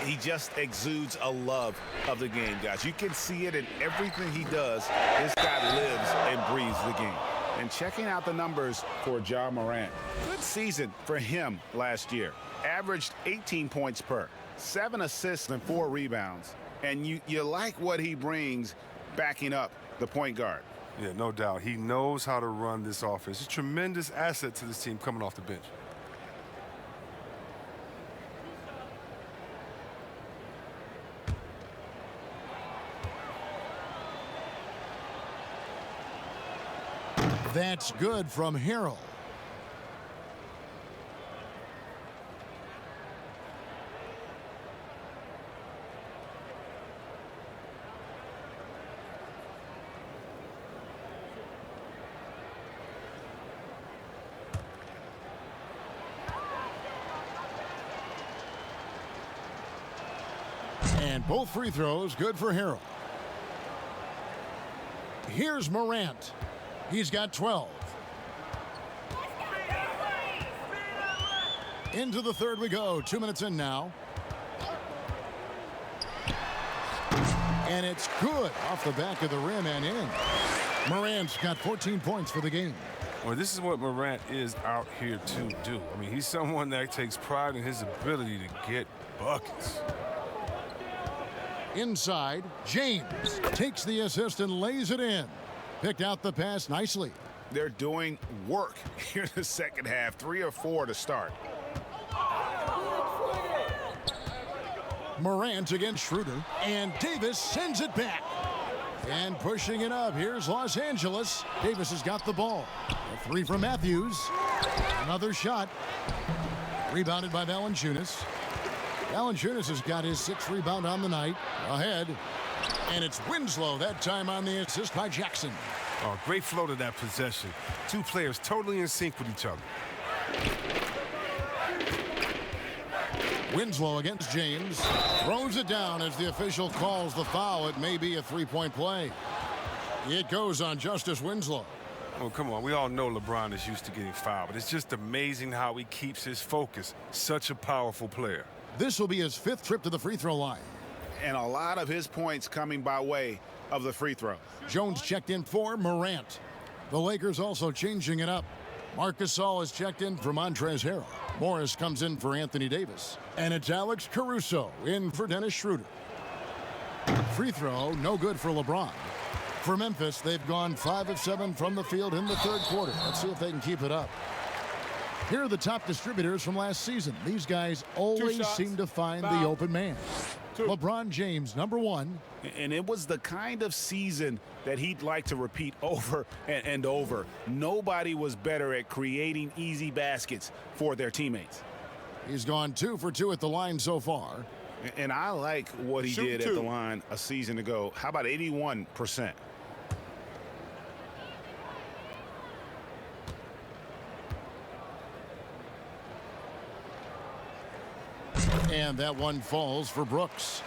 He just exudes a love of the game, guys. You can see it in everything he does. This guy lives and breathes the game. And checking out the numbers for Ja Morant. Good season for him last year. Averaged 18 points per, 7 assists and 4 rebounds. And you like what he brings backing up the point guard. Yeah, no doubt. He knows how to run this offense. He's a tremendous asset to this team coming off the bench. That's good from Harrell. And both free throws good for Harrell. Here's Morant. He's got 12. Into the third we go. 2 minutes in now. And it's good off the back of the rim and in. Morant's got 14 points for the game. Well, this is what Morant is out here to do. I mean, he's someone that takes pride in his ability to get buckets. Inside, James takes the assist and lays it in. Picked out the pass nicely. They're doing work here in the second half. 3 or 4 to start. Morant against Schroeder. And Davis sends it back. And pushing it up. Here's Los Angeles. Davis has got the ball. A 3 from Matthews. Another shot. Rebounded by Valanciunas. Valanciunas has got his 6th rebound on the night. Ahead. And it's Winslow that time on the assist by Jackson. Oh, great flow to that possession. 2 players totally in sync with each other. Winslow against James. Throws it down as the official calls the foul. It may be a 3-point play. It goes on Justice Winslow. Oh, come on. We all know LeBron is used to getting fouled, but it's just amazing how he keeps his focus. Such a powerful player. This will be his 5th trip to the free throw line. And a lot of his points coming by way of the free throw. Jones checked in for Morant. The Lakers also changing it up. Marc Gasol is checked in for Montrezl Harrell. Morris comes in for Anthony Davis. And it's Alex Caruso in for Dennis Schroeder. Free throw, no good for LeBron. For Memphis, they've gone 5 of 7 from the field in the third quarter. Let's see if they can keep it up. Here are the top distributors from last season. These guys always seem to find the open man. LeBron James, number 1. And it was the kind of season that he'd like to repeat over and over. Nobody was better at creating easy baskets for their teammates. He's gone 2 for 2 at the line so far. And I like what he did at the line a season ago. How about 81%? And that one falls for Brooks.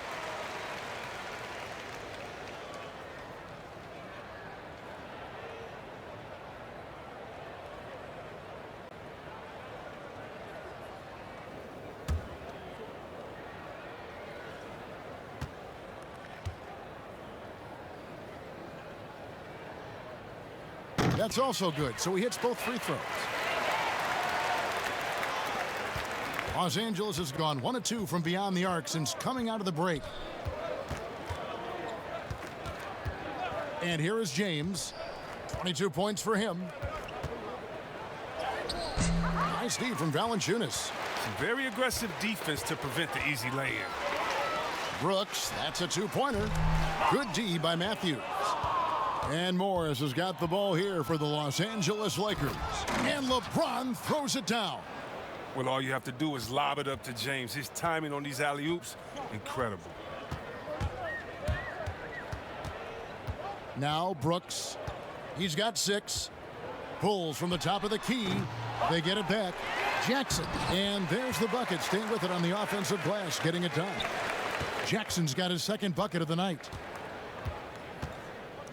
That's also good, so he hits both free throws. Los Angeles has gone 1 of 2 from beyond the arc since coming out of the break. And here is James. 22 points for him. Nice D from Valanciunas. Some very aggressive defense to prevent the easy lay-in. Brooks, that's a two-pointer. Good D by Matthews. And Morris has got the ball here for the Los Angeles Lakers. And LeBron throws it down. Well, all you have to do is lob it up to James. His timing on these alley-oops, incredible. Now Brooks. He's got 6. Pulls from the top of the key. They get it back. Jackson. And there's the bucket. Staying with it on the offensive glass, getting it done. Jackson's got his second bucket of the night.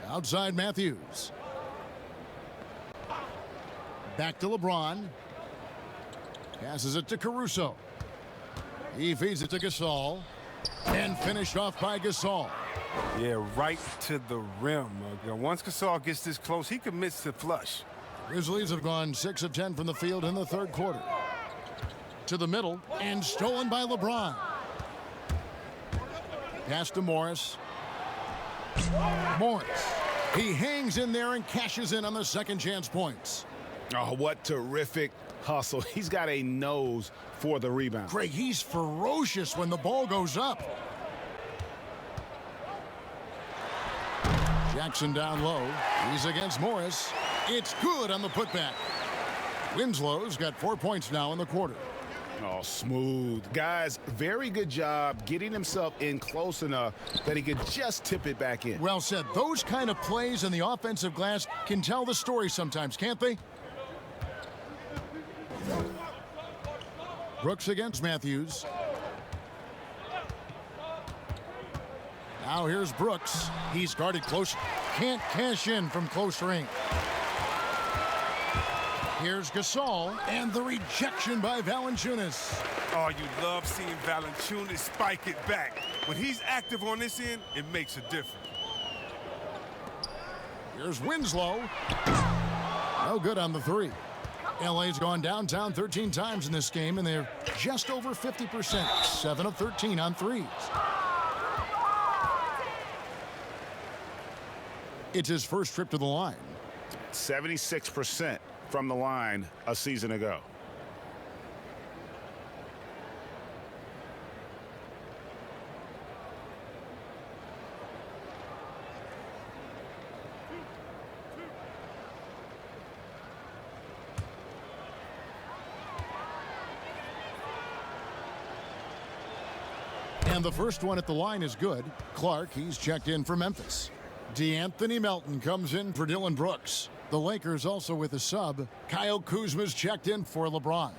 Outside Matthews. Back to LeBron. Passes it to Caruso. He feeds it to Gasol. And finished off by Gasol. Yeah, right to the rim. Once Gasol gets this close, he commits to flush. Grizzlies have gone 6 of 10 from the field in the third quarter. To the middle, and stolen by LeBron. Pass to Morris. Morris. He hangs in there and cashes in on the second chance points. Oh, what terrific hustle. He's got a nose for the rebound. Craig, he's ferocious when the ball goes up. Jackson down low. He's against Morris. It's good on the putback. Winslow's got 4 points now in the quarter. Oh, smooth. Guys, very good job getting himself in close enough that he could just tip it back in. Well said. Those kind of plays in the offensive glass can tell the story sometimes, can't they? Brooks against Matthews. Now here's Brooks. He's guarded close. Can't cash in from close range. Here's Gasol, and the rejection by Valanciunas. Oh, you love seeing Valanciunas spike it back. When he's active on this end, it makes a difference. Here's Winslow. No good on the 3. LA's gone downtown 13 times in this game, and they're just over 50%. 7 of 13 on threes. It's his first trip to the line. 76% from the line a season ago. And the first one at the line is good. Clark, he's checked in for Memphis. DeAnthony Melton comes in for Dillon Brooks. The Lakers also with a sub. Kyle Kuzma's checked in for LeBron.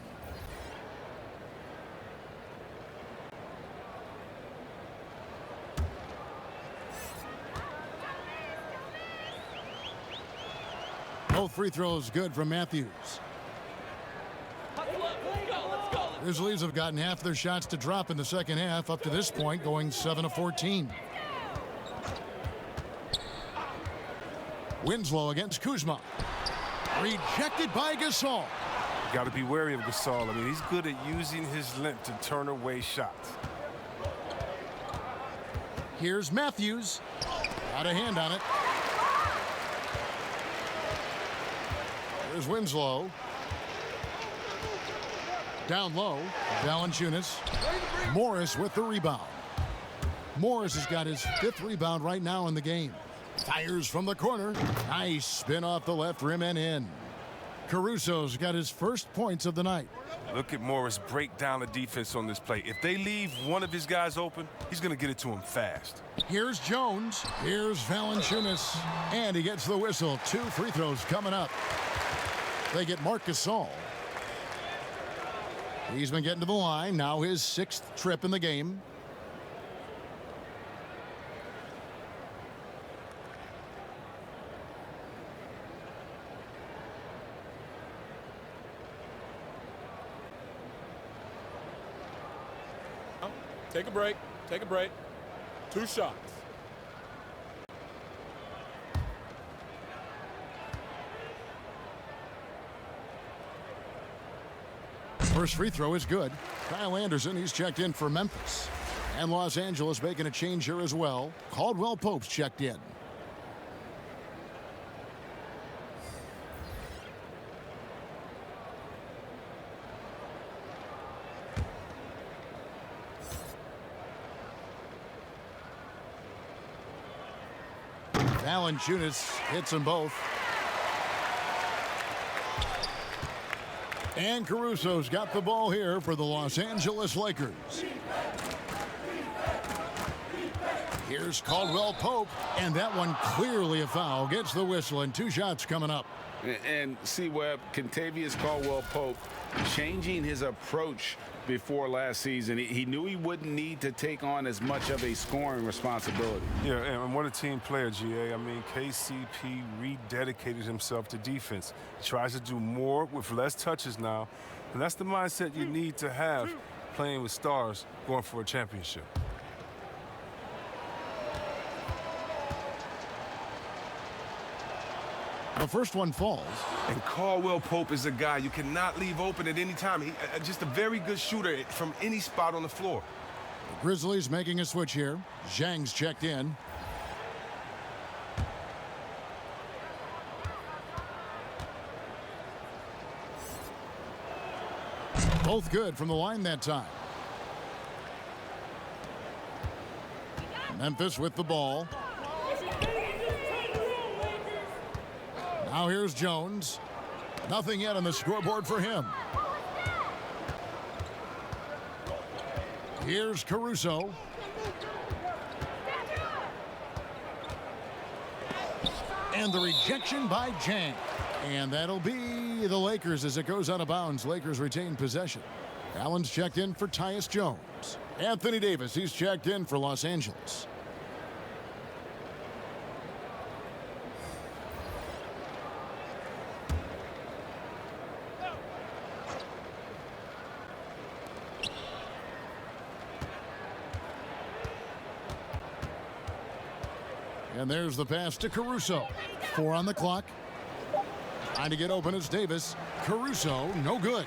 Both free throws good from Matthews. Grizzlies have gotten half their shots to drop in the second half up to this point, going 7 of 14. Winslow against Kuzma. Rejected by Gasol. Got to be wary of Gasol. I mean, he's good at using his length to turn away shots. Here's Matthews. Got a hand on it. Here's Winslow. Down low, Valanciunas. Morris with the rebound. Morris has got his 5th rebound right now in the game. Fires from the corner. Nice spin off the left rim and in. Caruso's got his first points of the night. Look at Morris break down the defense on this play. If they leave one of his guys open, he's going to get it to him fast. Here's Jones. Here's Valanciunas. And he gets the whistle. 2 free throws coming up. They get Marc Gasol. He's been getting to the line. Now his 6th trip in the game. Take a break. Take a break. 2 shots. First free throw is good. Kyle Anderson, he's checked in for Memphis. And Los Angeles making a change here as well. Caldwell Pope's checked in. Valanciunas hits them both. And Caruso's got the ball here for the Los Angeles Lakers. Here's Caldwell Pope, and that one clearly a foul. Gets the whistle, and 2 shots coming up. And see, Webb, Kentavious Caldwell Pope changing his approach before last season. He knew he wouldn't need to take on as much of a scoring responsibility. Yeah, and what a team player, GA. I mean, KCP rededicated himself to defense. He tries to do more with less touches now, and that's the mindset you need to have playing with stars going for a championship. The first one falls. And Caldwell Pope is a guy you cannot leave open at any time. He's just a very good shooter from any spot on the floor. The Grizzlies making a switch here. Zhang's checked in. Both good from the line that time. Memphis with the ball. Now here's Jones. Nothing yet on the scoreboard for him. Here's Caruso. And the rejection by Zhang. And that'll be the Lakers as it goes out of bounds. Lakers retain possession. Allen's checked in for Tyus Jones. Anthony Davis, he's checked in for Los Angeles. And there's the pass to Caruso. 4 on the clock. Trying to get open is Davis. Caruso, no good.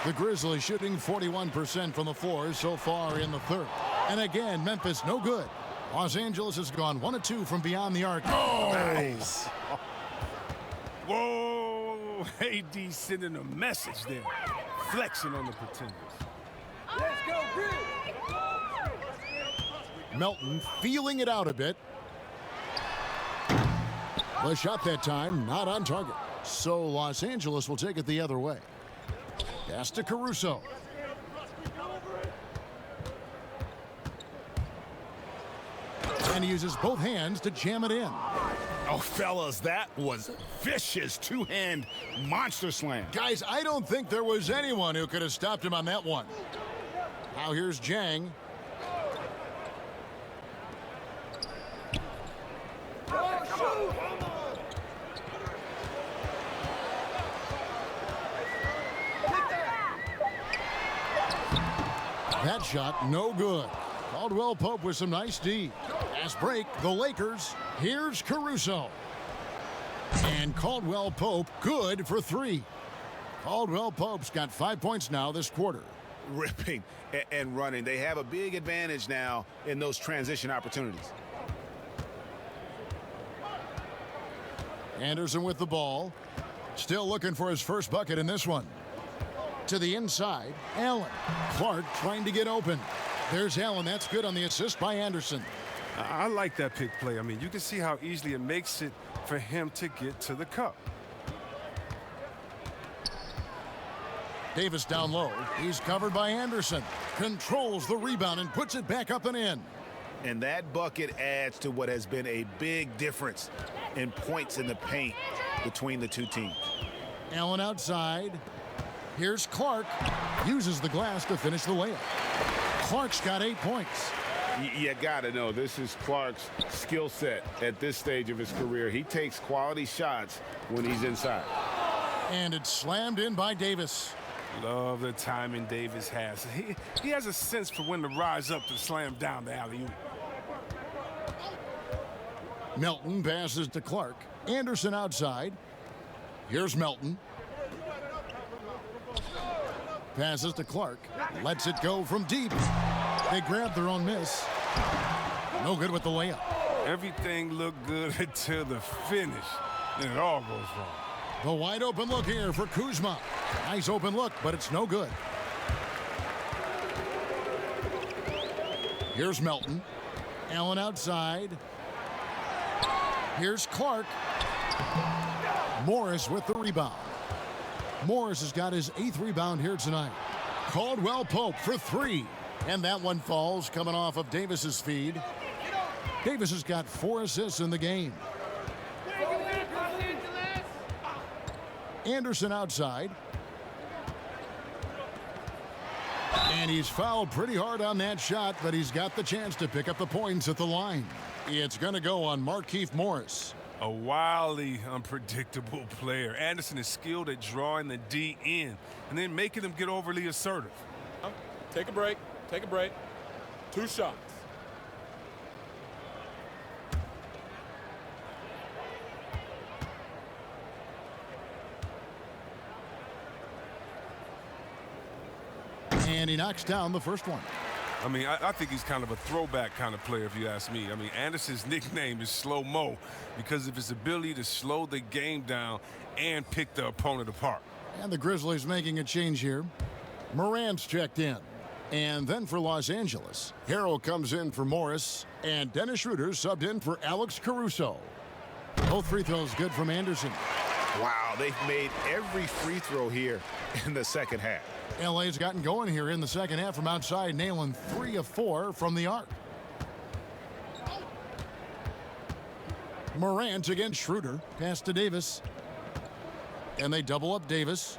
The Grizzlies shooting 41% from the floor so far in the third. And again, Memphis, no good. Los Angeles has gone 1 of 2 from beyond the arc. Oh! Nice. Whoa! AD sending a message there. Flexing on the pretenders. Let's go, Grizz! Melton feeling it out a bit. The shot that time, not on target. So Los Angeles will take it the other way. Pass to Caruso. And he uses both hands to jam it in. Oh, fellas, that was vicious two-hand monster slam. Guys, I don't think there was anyone who could have stopped him on that one. Now here's Zhang. That shot, no good. Caldwell Pope with some nice D. Fast break, the Lakers. Here's Caruso. And Caldwell Pope good for 3. Caldwell Pope's got 5 points now this quarter. Ripping and running. They have a big advantage now in those transition opportunities. Anderson with the ball. Still looking for his first bucket in this one. To the inside, Allen. Clark trying to get open. There's Allen. That's good on the assist by Anderson. I like that pick play. I mean, you can see how easily it makes it for him to get to the cup. Davis down low. He's covered by Anderson. Controls the rebound and puts it back up and in. And that bucket adds to what has been a big difference in points in the paint between the two teams. Allen outside. Here's Clark. Uses the glass to finish the layup. Clark's got 8 points. You got to know this is Clark's skill set at this stage of his career. He takes quality shots when he's inside. And it's slammed in by Davis. Love the timing Davis has. He has a sense for when to rise up to slam down the alley-oop. Melton passes to Clark. Anderson outside. Here's Melton. Passes to Clark. Lets it go from deep. They grab their own miss. No good with the layup. Everything looked good until the finish, and it all goes wrong. The wide open look here for Kuzma. Nice open look, but it's no good. Here's Melton. Allen outside. Here's Clark. Morris with the rebound. Morris has got his 8th rebound here tonight. Caldwell Pope for 3. And that one falls coming off of Davis's feed. Davis has got 4 assists in the game. Anderson outside. And he's fouled pretty hard on that shot, but he's got the chance to pick up the points at the line. It's going to go on Markieff Morris. A wildly unpredictable player. Anderson is skilled at drawing the D in and then making them get overly assertive. Take a break. Take a break. 2 shots. And he knocks down the first one. I mean, I think he's kind of a throwback kind of player, if you ask me. I mean, Anderson's nickname is Slow Mo because of his ability to slow the game down and pick the opponent apart. And the Grizzlies making a change here. Morant's checked in. And then for Los Angeles, Harrell comes in for Morris, and Dennis Schroeder subbed in for Alex Caruso. Both free throws good from Anderson. Wow, they've made every free throw here in the second half. LA's gotten going here in the second half from outside, nailing 3 of 4 from the arc. Morant against Schroeder. Pass to Davis. And they double up Davis.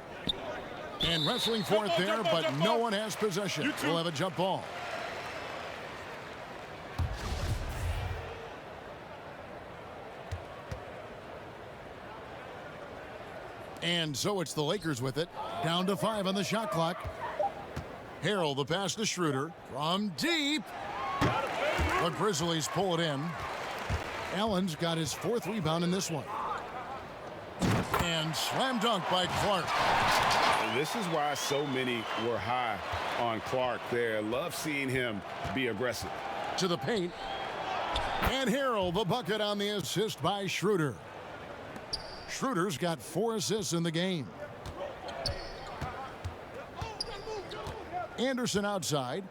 And wrestling for it there, but no one has possession. We'll have a jump ball. And so it's the Lakers with it. Down to 5 on the shot clock. Harrell, the pass to Schroeder. From deep. The Grizzlies pull it in. Allen's got his 4th rebound in this one. And slam dunk by Clark. This is why so many were high on Clark there. Love seeing him be aggressive. To the paint. And Harrell, the bucket on the assist by Schroeder. Schroeder's got 4 assists in the game. Anderson outside.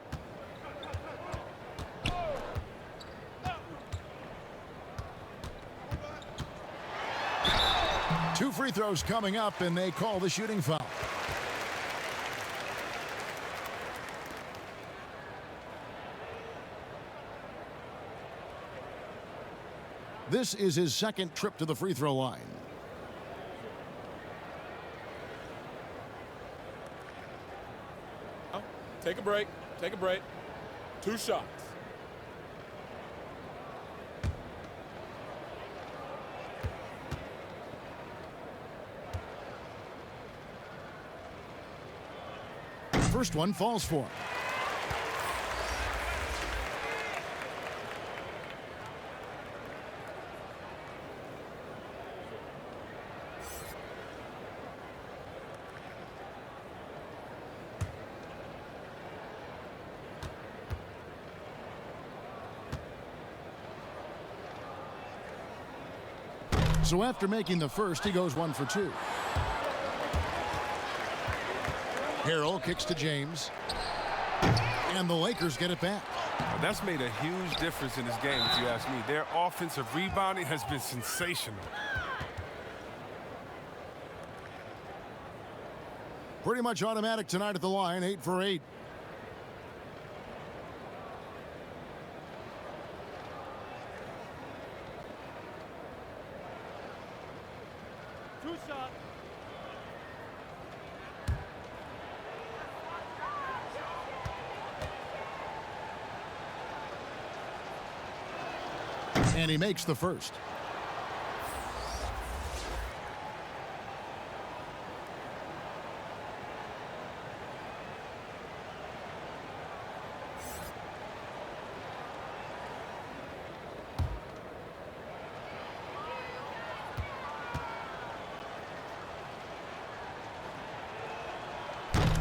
Two free throws coming up, and they call the shooting foul. This is his 2nd trip to the free throw line. Take a break. Take a break. 2 shots. First one falls for him. So after making the first, he goes 1 for 2. Harrell kicks to James. And the Lakers get it back. That's made a huge difference in this game, if you ask me. Their offensive rebounding has been sensational. Pretty much automatic tonight at the line, 8 for 8. And he makes the first.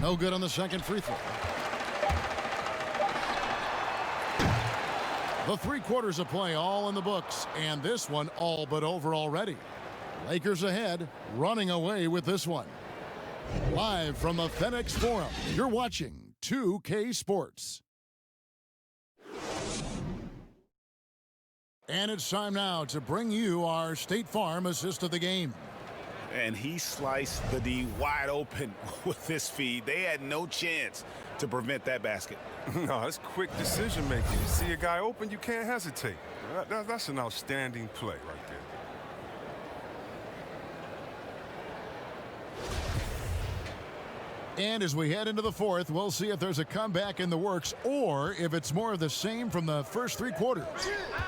No good on the second free throw. The 3 quarters of play all in the books, and this one all but over already. Lakers ahead, running away with this one. Live from the FedEx Forum, you're watching 2K Sports. And it's time now to bring you our State Farm assist of the game. And he sliced the D wide open with this feed. They had no chance to prevent that basket. No, it's quick decision making. You see a guy open, you can't hesitate. That's an outstanding play right there. And as we head into the fourth, we'll see if there's a comeback in the works or if it's more of the same from the first 3 quarters.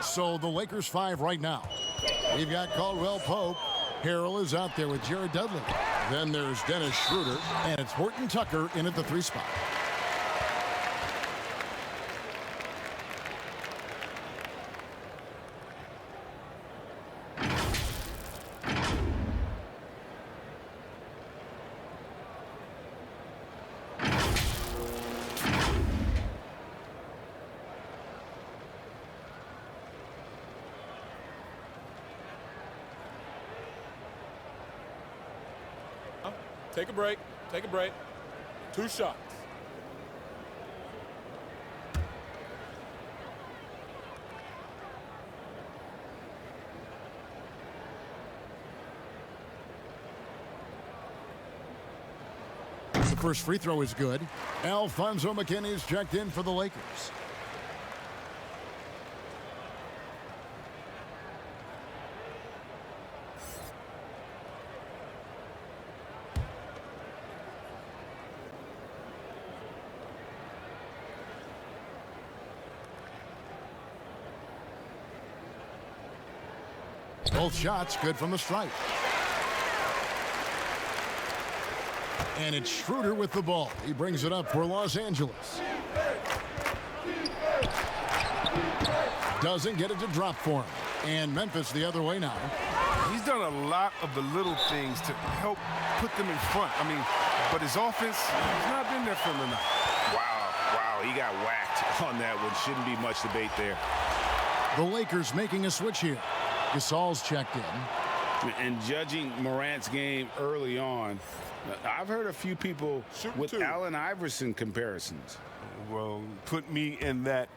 So the Lakers 5 right now. We've got Caldwell Pope. Harrell is out there with Jared Dudley. Then there's Dennis Schroeder, and it's Horton Tucker in at the 3 spot. Take a break. Take a break. 2 shots. The first free throw is good. Alfonso McKinney's checked in for the Lakers. Both shots good from the stripe. And it's Schroeder with the ball. He brings it up for Los Angeles. Doesn't get it to drop for him. And Memphis the other way now. He's done a lot of the little things to help put them in front. I mean, but his offense has not been there for him tonight. Wow, he got whacked on that one. Shouldn't be much debate there. The Lakers making a switch here. Gasol's checked in. And judging Morant's game early on, I've heard a few people with Allen Iverson comparisons. Well, put me in that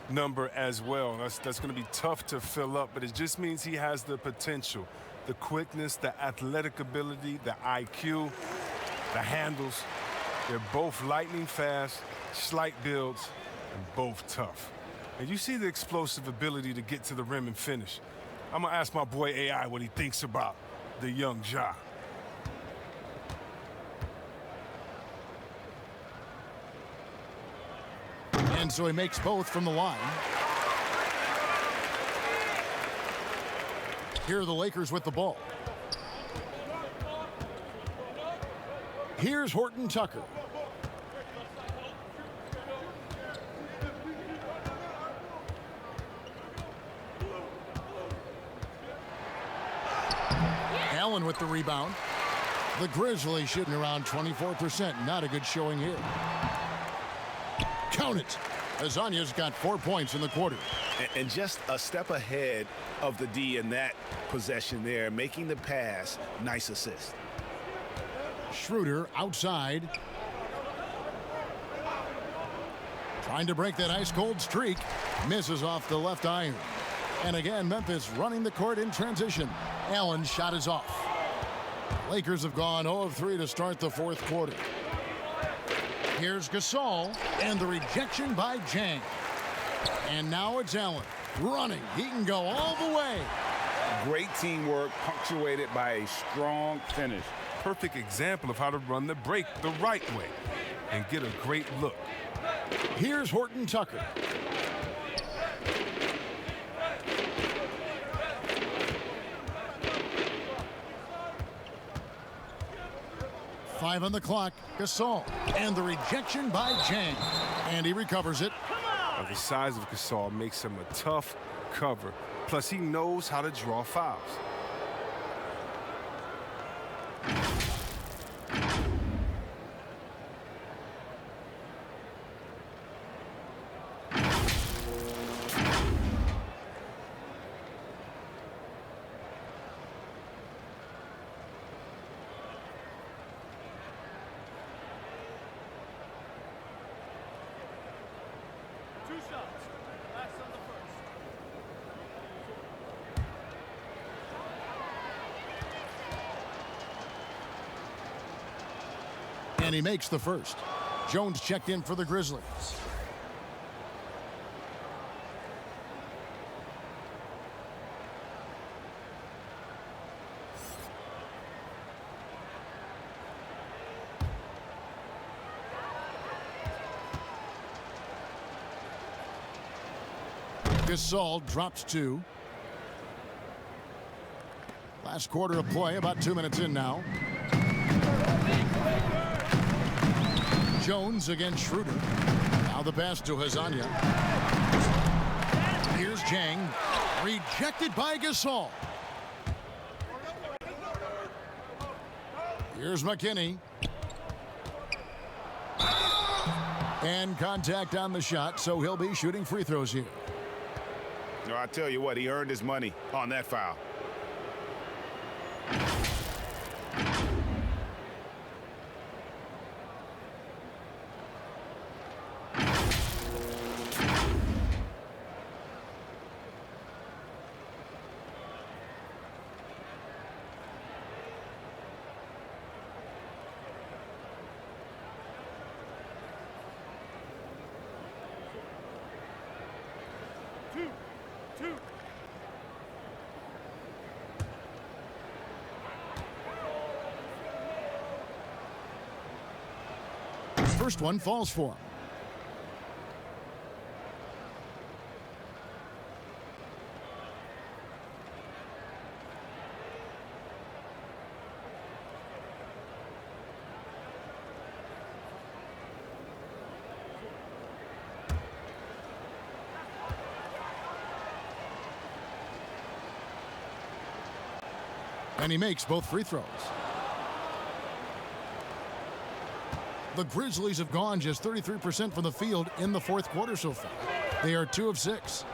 number as well. That's going to be tough to fill up, but it just means he has the potential, the quickness, the athletic ability, the IQ, the handles. They're both lightning fast, slight builds, and both tough. And you see the explosive ability to get to the rim and finish. I'm going to ask my boy AI what he thinks about the young Ja. And so he makes both from the line. Here are the Lakers with the ball. Here's Horton Tucker. Allen with the rebound. The Grizzlies shooting around 24%. Not a good showing here. Count it. Azania's got 4 points in the quarter. And just a step ahead of the D in that possession there, making the pass. Nice assist. Schroeder outside. Trying to break that ice-cold streak. Misses off the left iron. And again, Memphis running the court in transition. Allen's shot is off. Lakers have gone 0 of 3 to start the 4th quarter. Here's Gasol, and the rejection by Jang. And now it's Allen running. He can go all the way. Great teamwork, punctuated by a strong finish. Perfect example of how to run the break the right way and get a great look. Here's Horton Tucker. Five on the clock. Gasol. And the rejection by Jang. And he recovers it. The size of Gasol makes him a tough cover. Plus, he knows how to draw fouls. And he makes the first. Jones checked in for the Grizzlies. Gasol drops 2. Last quarter of play, about 2 minutes in now. Jones against Schroeder. Now the pass to Hazanya. Here's Jang. Rejected by Gasol. Here's McKinney. And contact on the shot, so he'll be shooting free throws here. No, I tell you what, he earned his money on that foul. First one falls for him. And he makes both free throws. The Grizzlies have gone just 33% from the field in the fourth quarter so far. They are 2 of 6.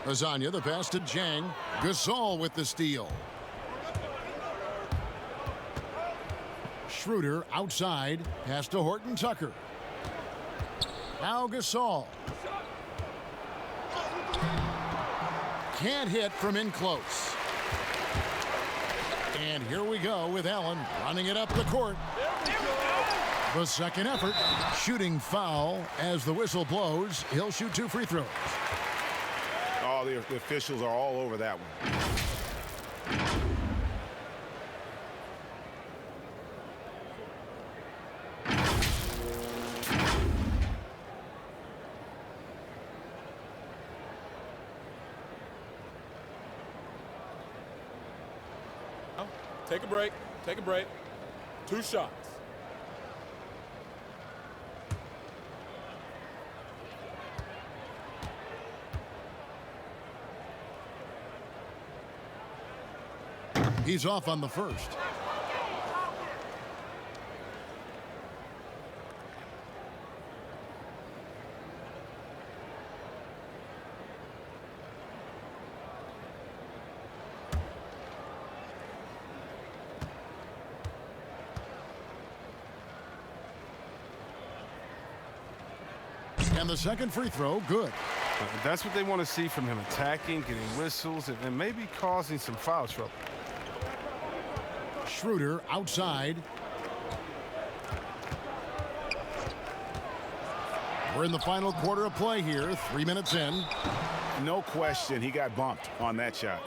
Hazanya, the pass to Jang. Gasol with the steal. Schroeder outside. Pass to Horton Tucker. Now Gasol. Can't hit from in close. And here we go with Allen running it up the court. The second effort, shooting foul as the whistle blows. He'll shoot 2 free throws. Oh, the officials are all over that one. Take a break. Take a break. 2 shots. He's off on the first. And the second free throw, good. That's what they want to see from him, attacking, getting whistles, and maybe causing some foul trouble. Schroeder outside. We're in the final quarter of play here, 3 minutes in. No question, he got bumped on that shot.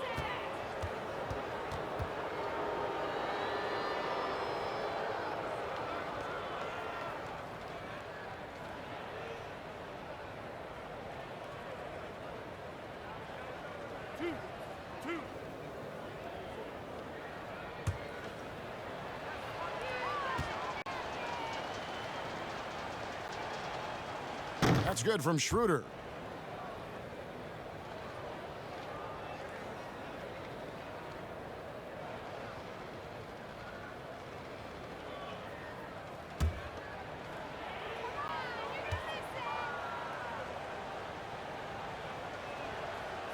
That's good from Schroeder.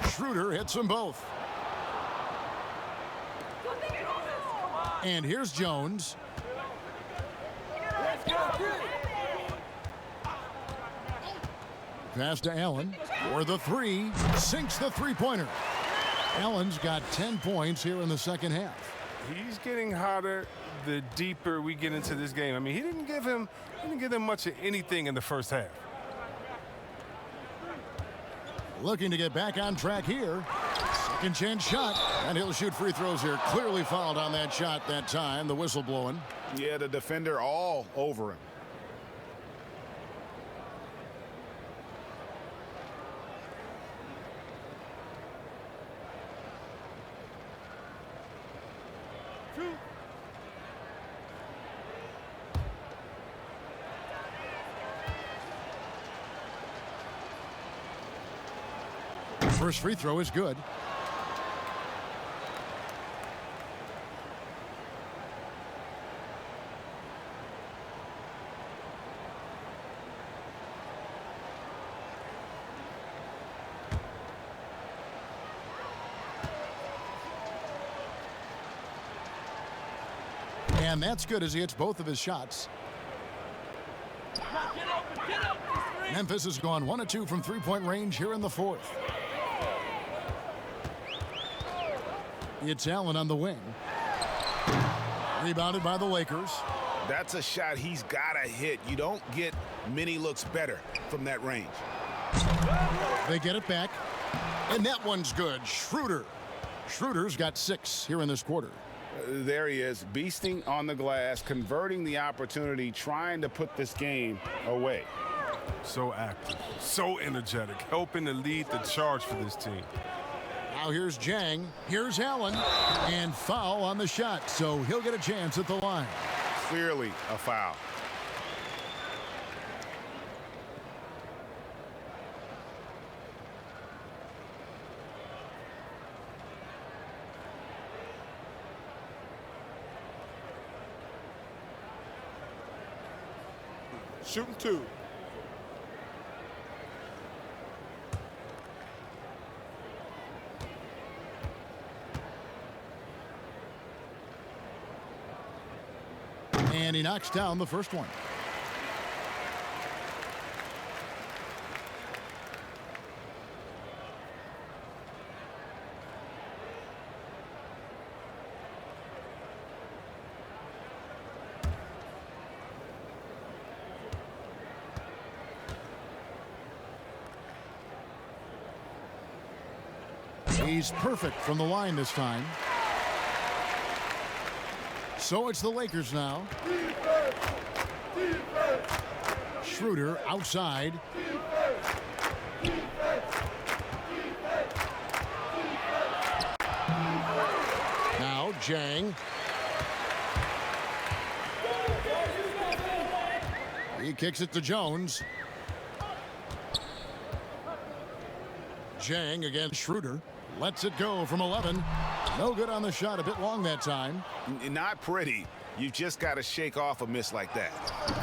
Schroeder hits them both. And here's Jones. Pass to Allen for the 3. Sinks the three-pointer. Allen's got 10 points here in the second half. He's getting hotter the deeper we get into this game. I mean, he didn't give him much of anything in the first half. Looking to get back on track here. Second chance shot, and he'll shoot free throws here. Clearly fouled on that shot that time. The whistle blowing. Yeah, the defender all over him. First free throw is good. And that's good as he hits both of his shots. Memphis has gone 1 of 2 from three-point range here in the fourth. It's Allen on the wing. Rebounded by the Lakers. That's a shot he's got to hit. You don't get many looks better from that range. They get it back. And that one's good. Schroeder. Schroeder's got 6 here in this quarter. There he is, beasting on the glass, converting the opportunity, trying to put this game away. So active, so energetic, helping to lead the charge for this team. Now here's Jang, here's Allen, and foul on the shot, so he'll get a chance at the line. Clearly a foul. Shooting 2. And he knocks down the first one. He's perfect from the line this time. So it's the Lakers now. Schroeder outside. Now Jang. He kicks it to Jones. Jang against Schroeder. Lets it go from 11. No good on the shot. A bit long that time. Not pretty. You've just got to shake off a miss like that.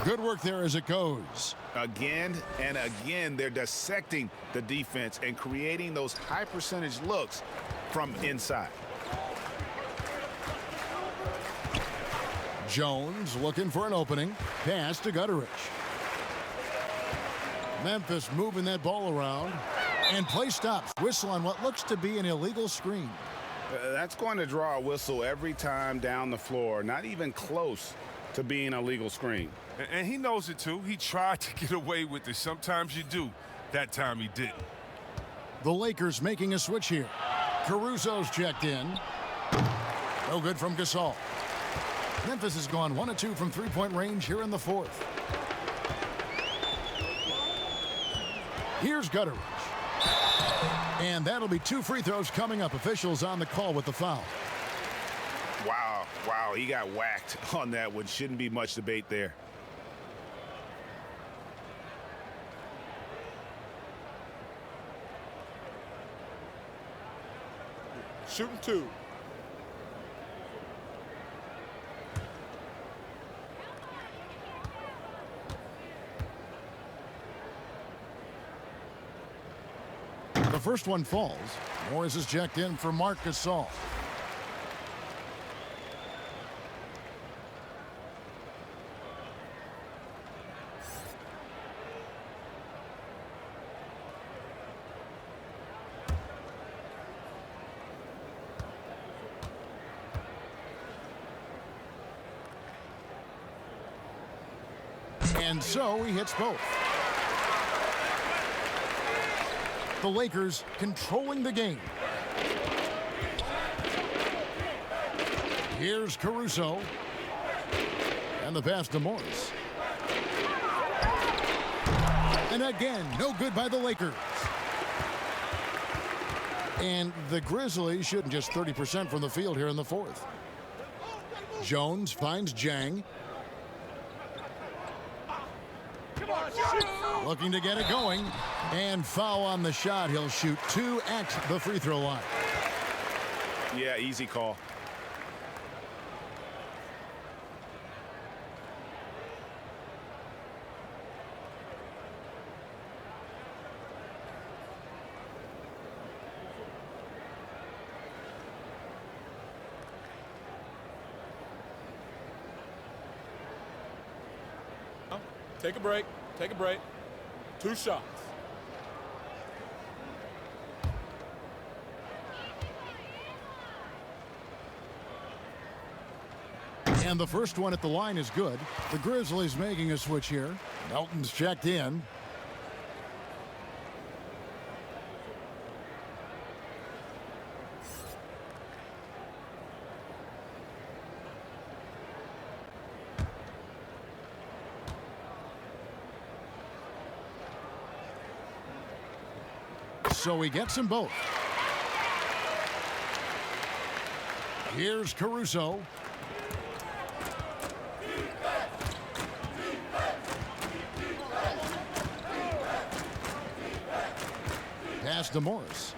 Good work there as it goes. Again and again, they're dissecting the defense and creating those high percentage looks from inside. Jones looking for an opening. Pass to Gutteridge. Memphis moving that ball around. And play stops. Whistle on what looks to be an illegal screen. That's going to draw a whistle every time down the floor. Not even close to being a legal screen. And he knows it too. He tried to get away with it. Sometimes you do. That time he didn't. The Lakers making a switch here. Caruso's checked in. No good from Gasol. Memphis has gone 1 of 2 from three-point range here in the fourth. Here's Gutteridge. And that'll be 2 free throws coming up. Officials on the call with the foul. Wow, he got whacked on that one. Shouldn't be much debate there. Shooting 2. The first one falls. Morris is checked in for Marc Gasol. And so he hits both. The Lakers controlling the game. Here's Caruso. And the pass to Morris. And again, no good by the Lakers. And the Grizzlies shooting just 30% from the field here in the fourth. Jones finds Jang. Looking to get it going. And foul on the shot. He'll shoot 2 at the free throw line. Yeah, easy call. Take a break. Take a break. 2 shots. And the first one at the line is good. The Grizzlies making a switch here. Melton's checked in. So he gets them both. Here's Caruso. Pass to Morris.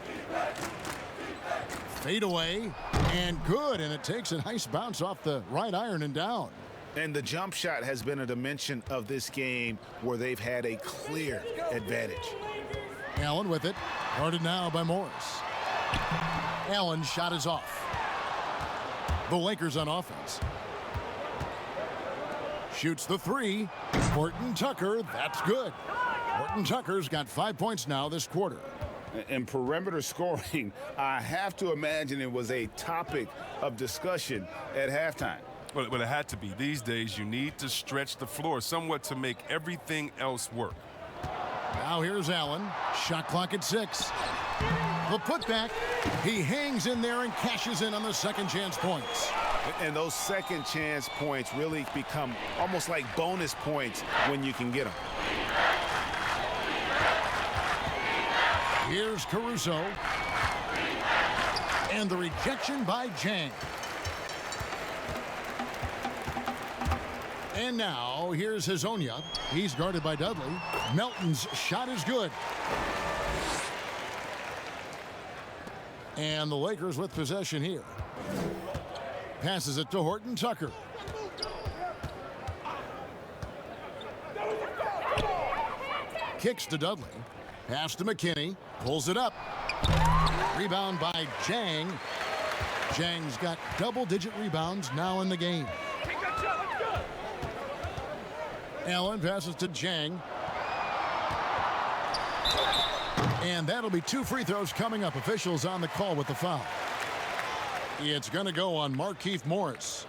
Fade away and good, and it takes a nice bounce off the right iron and down. And the jump shot has been a dimension of this game where they've had a clear advantage. Allen with it. Guarded now by Morris. Allen's shot is off. The Lakers on offense. Shoots the 3. Horton Tucker, that's good. Horton Tucker's got 5 points now this quarter. In perimeter scoring, I have to imagine it was a topic of discussion at halftime. Well, it had to be. These days, you need to stretch the floor somewhat to make everything else work. Now here's Allen. Shot clock at 6. The putback. He hangs in there and cashes in on the second chance points. And those second chance points really become almost like bonus points when you can get them. Here's Caruso. And the rejection by Jang. And now here's Hazonia. He's guarded by Dudley. Melton's shot is good. And the Lakers with possession here. Passes it to Horton Tucker. Kicks to Dudley. Pass to McKinney. Pulls it up. Rebound by Jang. Jang's got double-digit rebounds now in the game. Allen passes to Jang. And that'll be 2 free throws coming up. Officials on the call with the foul. It's going to go on Markieff Morris.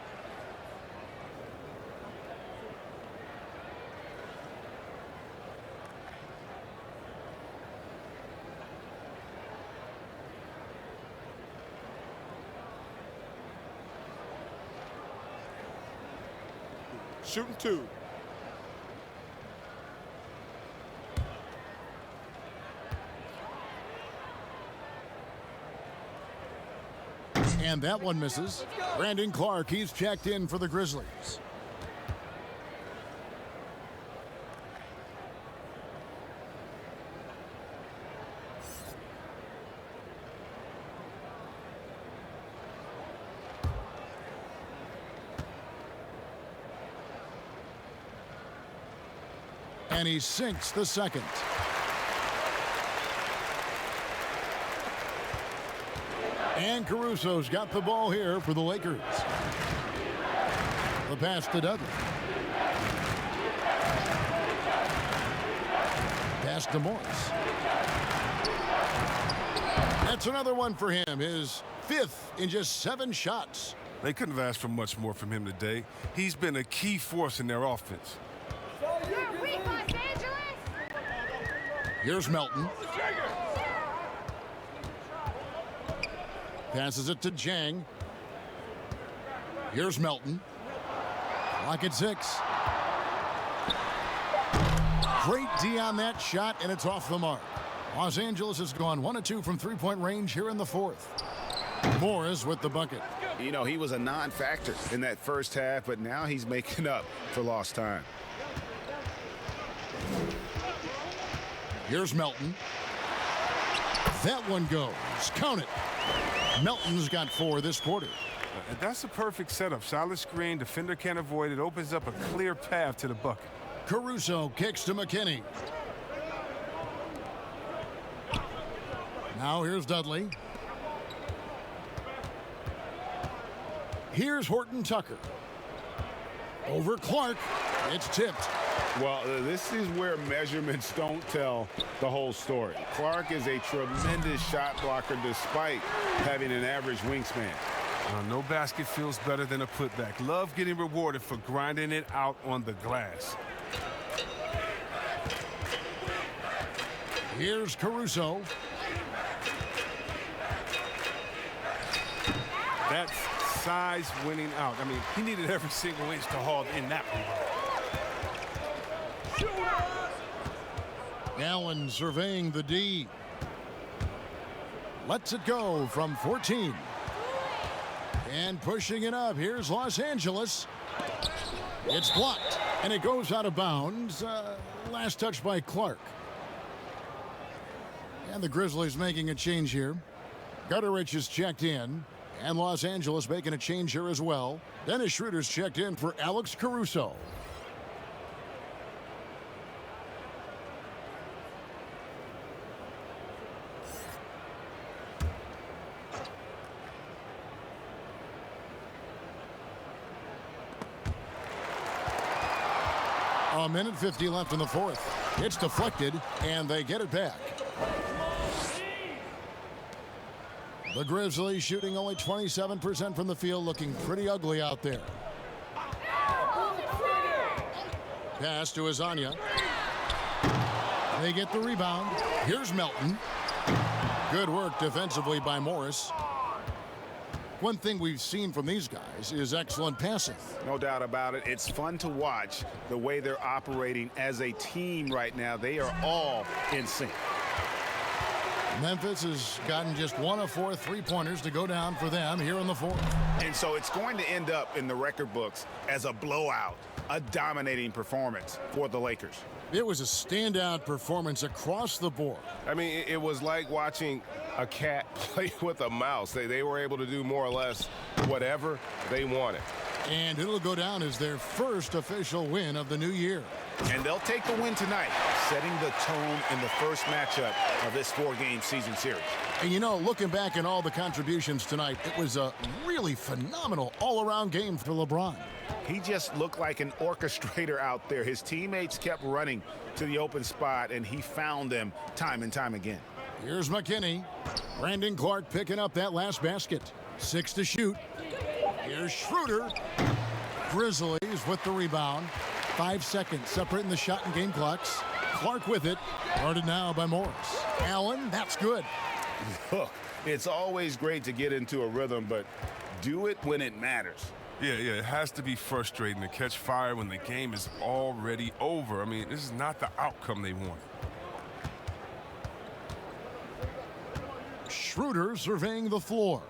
Shooting 2. And that one misses. Brandon Clark, he's checked in for the Grizzlies. And he sinks the second. And Caruso's got the ball here for the Lakers. The pass to Dudley. Pass to Morris. That's another one for him. His 5th in just 7 shots. They couldn't have asked for much more from him today. He's been a key force in their offense. Here's Melton. Passes it to Jang. Here's Melton. Clock at 6. Great D on that shot, and it's off the mark. Los Angeles has gone 1 of 2 from three-point range here in the fourth. Morris with the bucket. You know, he was a non-factor in that first half, but now he's making up for lost time. Here's Melton. That one goes. Count it. Melton's got 4 this quarter. And that's a perfect setup. Solid screen, defender can't avoid it. Opens up a clear path to the bucket. Caruso kicks to McKinney. Now here's Dudley. Here's Horton Tucker. Over Clark. It's tipped. Well, this is where measurements don't tell the whole story. Clark is a tremendous shot blocker despite having an average wingspan. No basket feels better than a putback. Love getting rewarded for grinding it out on the glass. Here's Caruso. That's size winning out. I mean, he needed every single inch to haul in that one. Allen surveying the D. Lets it go from 14. And pushing it up. Here's Los Angeles. It's blocked. And it goes out of bounds. Last touch by Clark. And the Grizzlies making a change here. Gutterich is checked in. And Los Angeles making a change here as well. Dennis Schroeder's checked in for Alex Caruso. A minute 50 left in the fourth. It's deflected, and they get it back. The Grizzlies shooting only 27% from the field, looking pretty ugly out there. Pass to Azania. They get the rebound. Here's Melton. Good work defensively by Morris. One thing we've seen from these guys is excellent passing. No doubt about it. It's fun to watch the way they're operating as a team right now. They are all in sync. Memphis has gotten just 1 of 4 three-pointers to go down for them here in the fourth. And so it's going to end up in the record books as a blowout, a dominating performance for the Lakers. It was a standout performance across the board. I mean, it was like watching a cat play with a mouse. They were able to do more or less whatever they wanted. And it'll go down as their first official win of the new year. And they'll take the win tonight, setting the tone in the first matchup of this 4-game season series. And you know, looking back at all the contributions tonight, it was a really phenomenal all-around game for LeBron. He just looked like an orchestrator out there. His teammates kept running to the open spot, and he found them time and time again. Here's McKinney. Brandon Clark picking up that last basket. 6 to shoot. Here's Schroeder. Grizzlies with the rebound. 5 seconds separating the shot and game clocks. Clark with it. Guarded now by Morris. Allen, that's good. Look, it's always great to get into a rhythm, but do it when it matters. Yeah, it has to be frustrating to catch fire when the game is already over. I mean, this is not the outcome they wanted. Schroeder surveying the floor.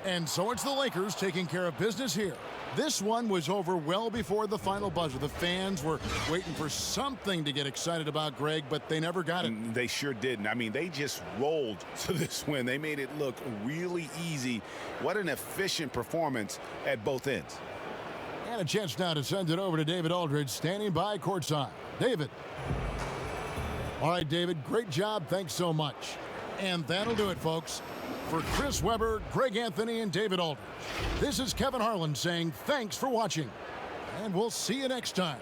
And so it's the Lakers taking care of business here. This one was over well before the final buzzer. The fans were waiting for something to get excited about, Greg, but they never got it. They sure didn't. I mean, they just rolled to this win. They made it look really easy. What an efficient performance at both ends. And a chance now to send it over to David Aldridge, standing by courtside. David. All right, David, great job. Thanks so much. And that'll do it, folks. For Chris Webber, Greg Anthony, and David Aldridge, this is Kevin Harlan saying thanks for watching. And we'll see you next time.